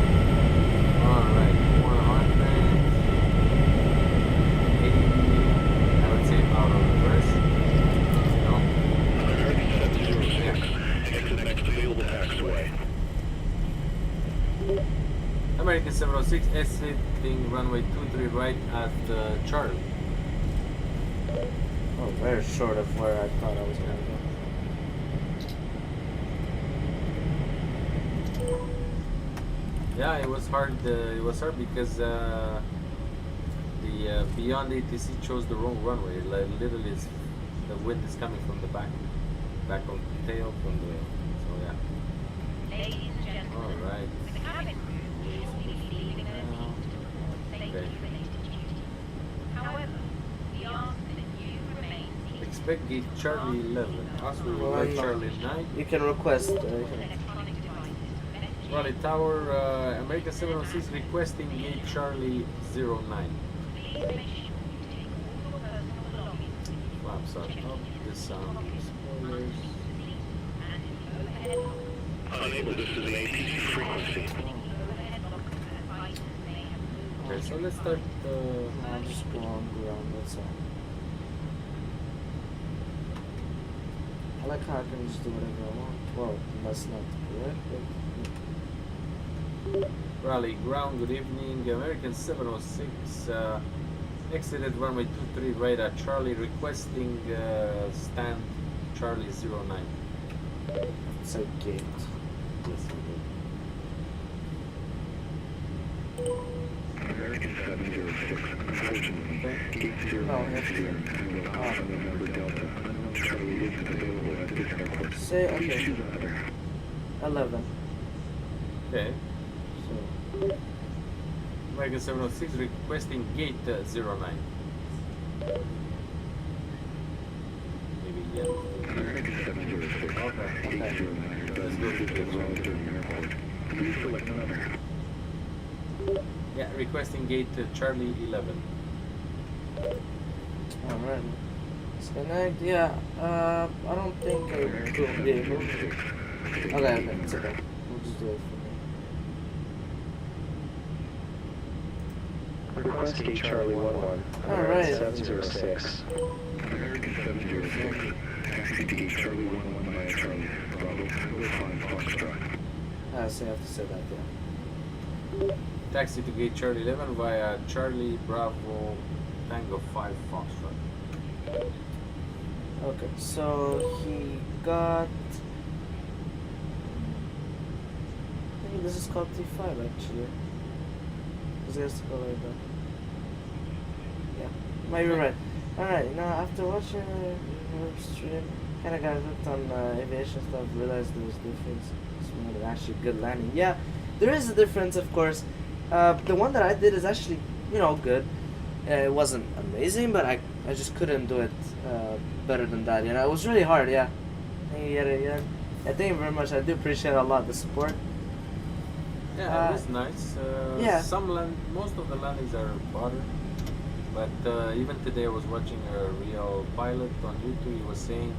Alright, 180, I would say out of reverse. No. American 706. Exit next available taxiway. American 706 exiting runway 23 right at Charlie. Oh, very short of where I thought I was going to go. Yeah, it was hard. It was hard because the Beyond ATC chose the wrong runway. Like literally, the wind is coming from the back of the tail from the. So yeah. Ladies and gentlemen, All right. the cabin crew will be leaving their seat for safety-related duty. However, we ask that you remain seated. Expect gate Charlie 11. Us we will Well, like Charlie 9. You can request. Electronic devices, messages. Raleigh Tower, American 706 requesting gate Charlie 09. Please make sure you take all your personal flaps are up, the sound spoilers. Unable, this is an ATC frequency. Okay, so let's start. I'll just go on ground, that's all. I like how I can just do whatever I want. Well, that's not correct, but... Raleigh, ground, good evening. American 706 exited runway 23 right at Charlie, requesting stand Charlie 09. It's a gate. Yes, American 706, unfortunately, gate 0 that's here, and will Alpha November Delta. Charlie isn't available at this airport. Say, Please okay. choose another. 11. Okay. So, American 706 requesting gate 09. Maybe yes. American 706, Okay. gate 09 does visit the Raleigh Airport. Please select another. Yeah, requesting gate Charlie 11. alright. Disconnect, yeah. I don't think I will be able to. Okay, it's okay. We'll just do it for me. Request gate Charlie 11. Alright. 706. American 706, taxi to gate Charlie 11 via Charlie, Bravo, 5 Foxtrot. So I have to say that, yeah. Taxi to gate Charlie 11 via Charlie Bravo Tango 5 Foxtrot. Okay, so he got... I think this is called T5 actually. This has to go like that. Yeah, might be right. Alright, now after watching your stream, kinda got hooked on aviation stuff, realized there was a difference. It's not actually good landing. Yeah, there is a difference, of course. The one that I did is actually, you know, good. It wasn't amazing, but I just couldn't do it better than that. You know, it was really hard. Yeah. Thank you, yeah. Thank you very much. I do appreciate a lot the support. Yeah, it was nice. Yeah. Most of the landings are butter, but even today I was watching a real pilot on YouTube. He was saying,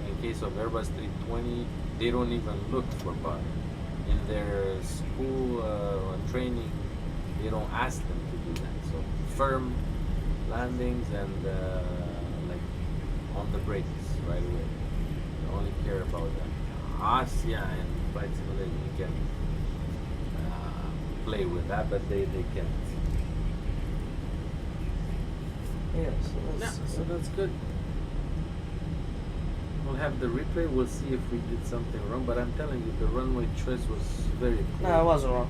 in case of Airbus 320, they don't even look for butter. In their school training, they don't ask them to do that. So firm landings and like on the brakes right away. They only care about that. Us, yeah, and flight simulator you can play with that, but they can't. Yeah, So that's good. We'll have the replay. We'll see if we did something wrong. But I'm telling you, the runway choice was very poor. No, it wasn't wrong.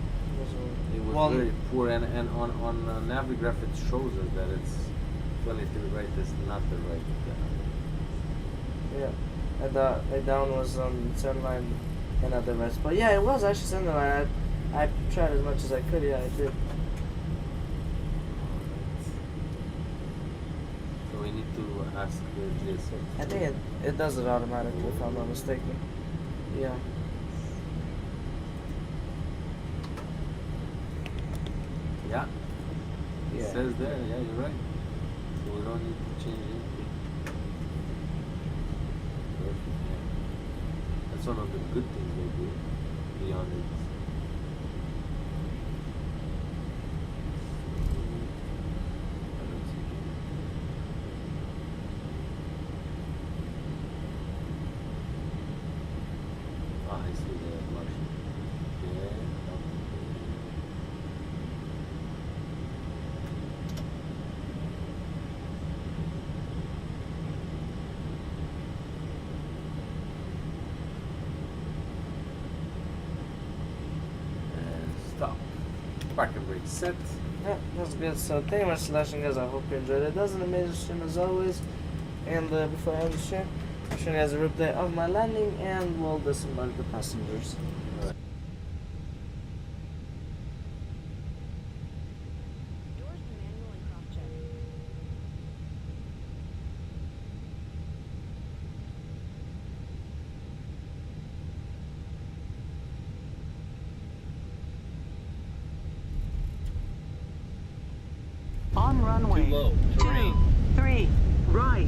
It was very poor, and on Navigraph it shows us that it's relatively right. It's not the right. Yeah, and down was on center line and at the rest. But yeah, it was actually center line. I tried as much as I could. Yeah, I did. So we need to ask the GSA. I think it does it automatically if I'm not mistaken. Yeah. Yeah. Yeah. It says there. Yeah, you're right. So we don't need to change anything. Perfect. Yeah. That's one of the good things they do. Beyond it. I see the Martian. Yeah. And stop. Parking brake set. Yeah, that's good. So thank you very much for watching, guys. I hope you enjoyed it. That was an amazing stream as always. And before I end the stream, I'm showing you guys a replay of my landing and we'll disembark the passengers. On runway. Too low. Terrain. 3, right.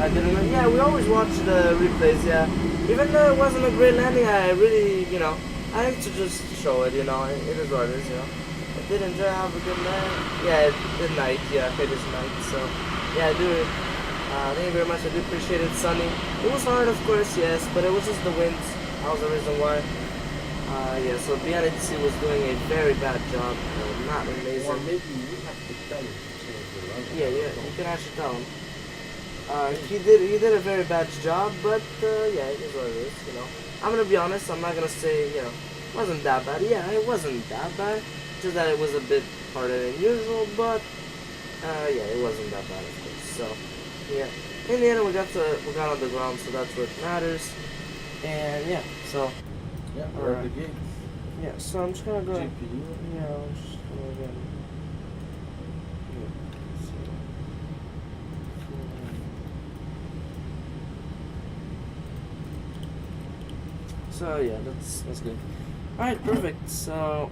I didn't. Yeah, we always watch the replays. Yeah, even though it wasn't a great landing, I really, you know, I like to just show it. You know, it is what it is. You know, I did enjoy. Have a good night. Yeah, good night. Yeah, okay, this night. So, yeah, I do. Thank you very much. I do appreciate it. Sunny. It was hard, of course, yes, but it was just the winds. That was the reason why. Yeah. So BNHC was doing a very bad job. Not amazing. Or maybe we have to tell him to change the level. Yeah, you can actually tell him. He did a very bad job, but yeah, it is what it is, you know. I'm gonna be honest, I'm not gonna say, you know, it wasn't that bad. Yeah, it wasn't that bad, just that it was a bit harder than usual, but yeah, it wasn't that bad, of course. So, yeah, in the end, we got on the ground, so that's what matters. And yeah, so yeah, we're at the gate. Yeah, so I'm just gonna go. GPU. Yeah, I'm just gonna go. So yeah, that's good. All right, perfect. So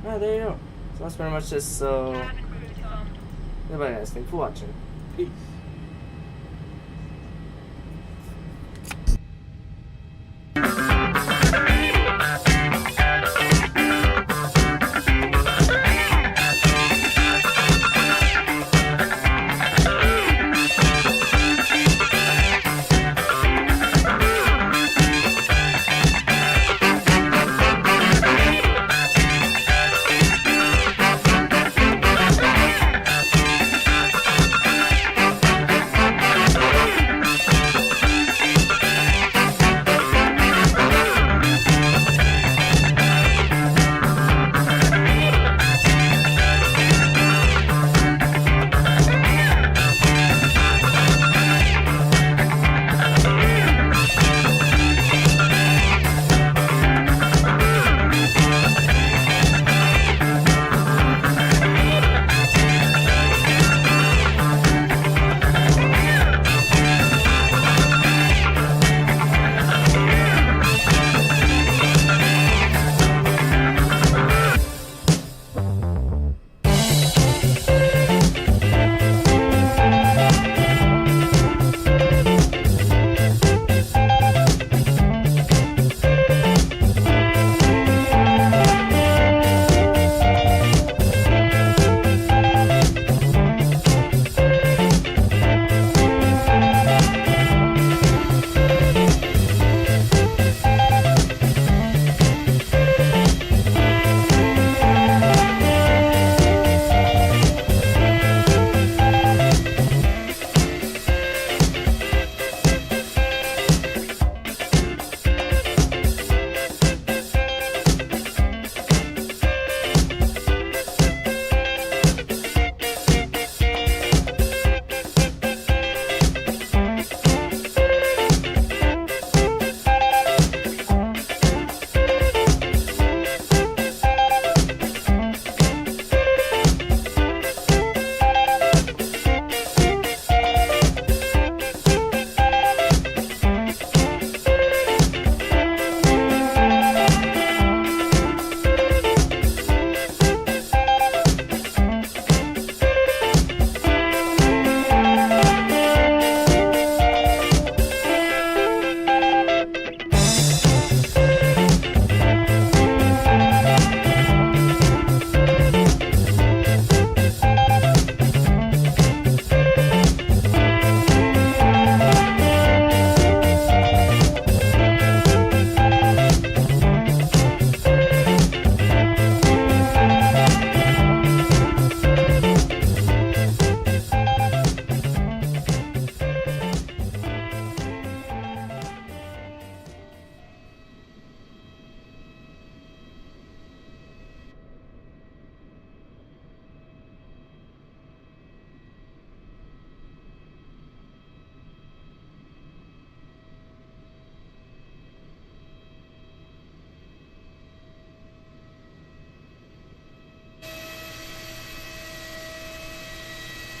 there you go. So that's pretty much this. So goodbye, guys. Thanks for watching. Peace.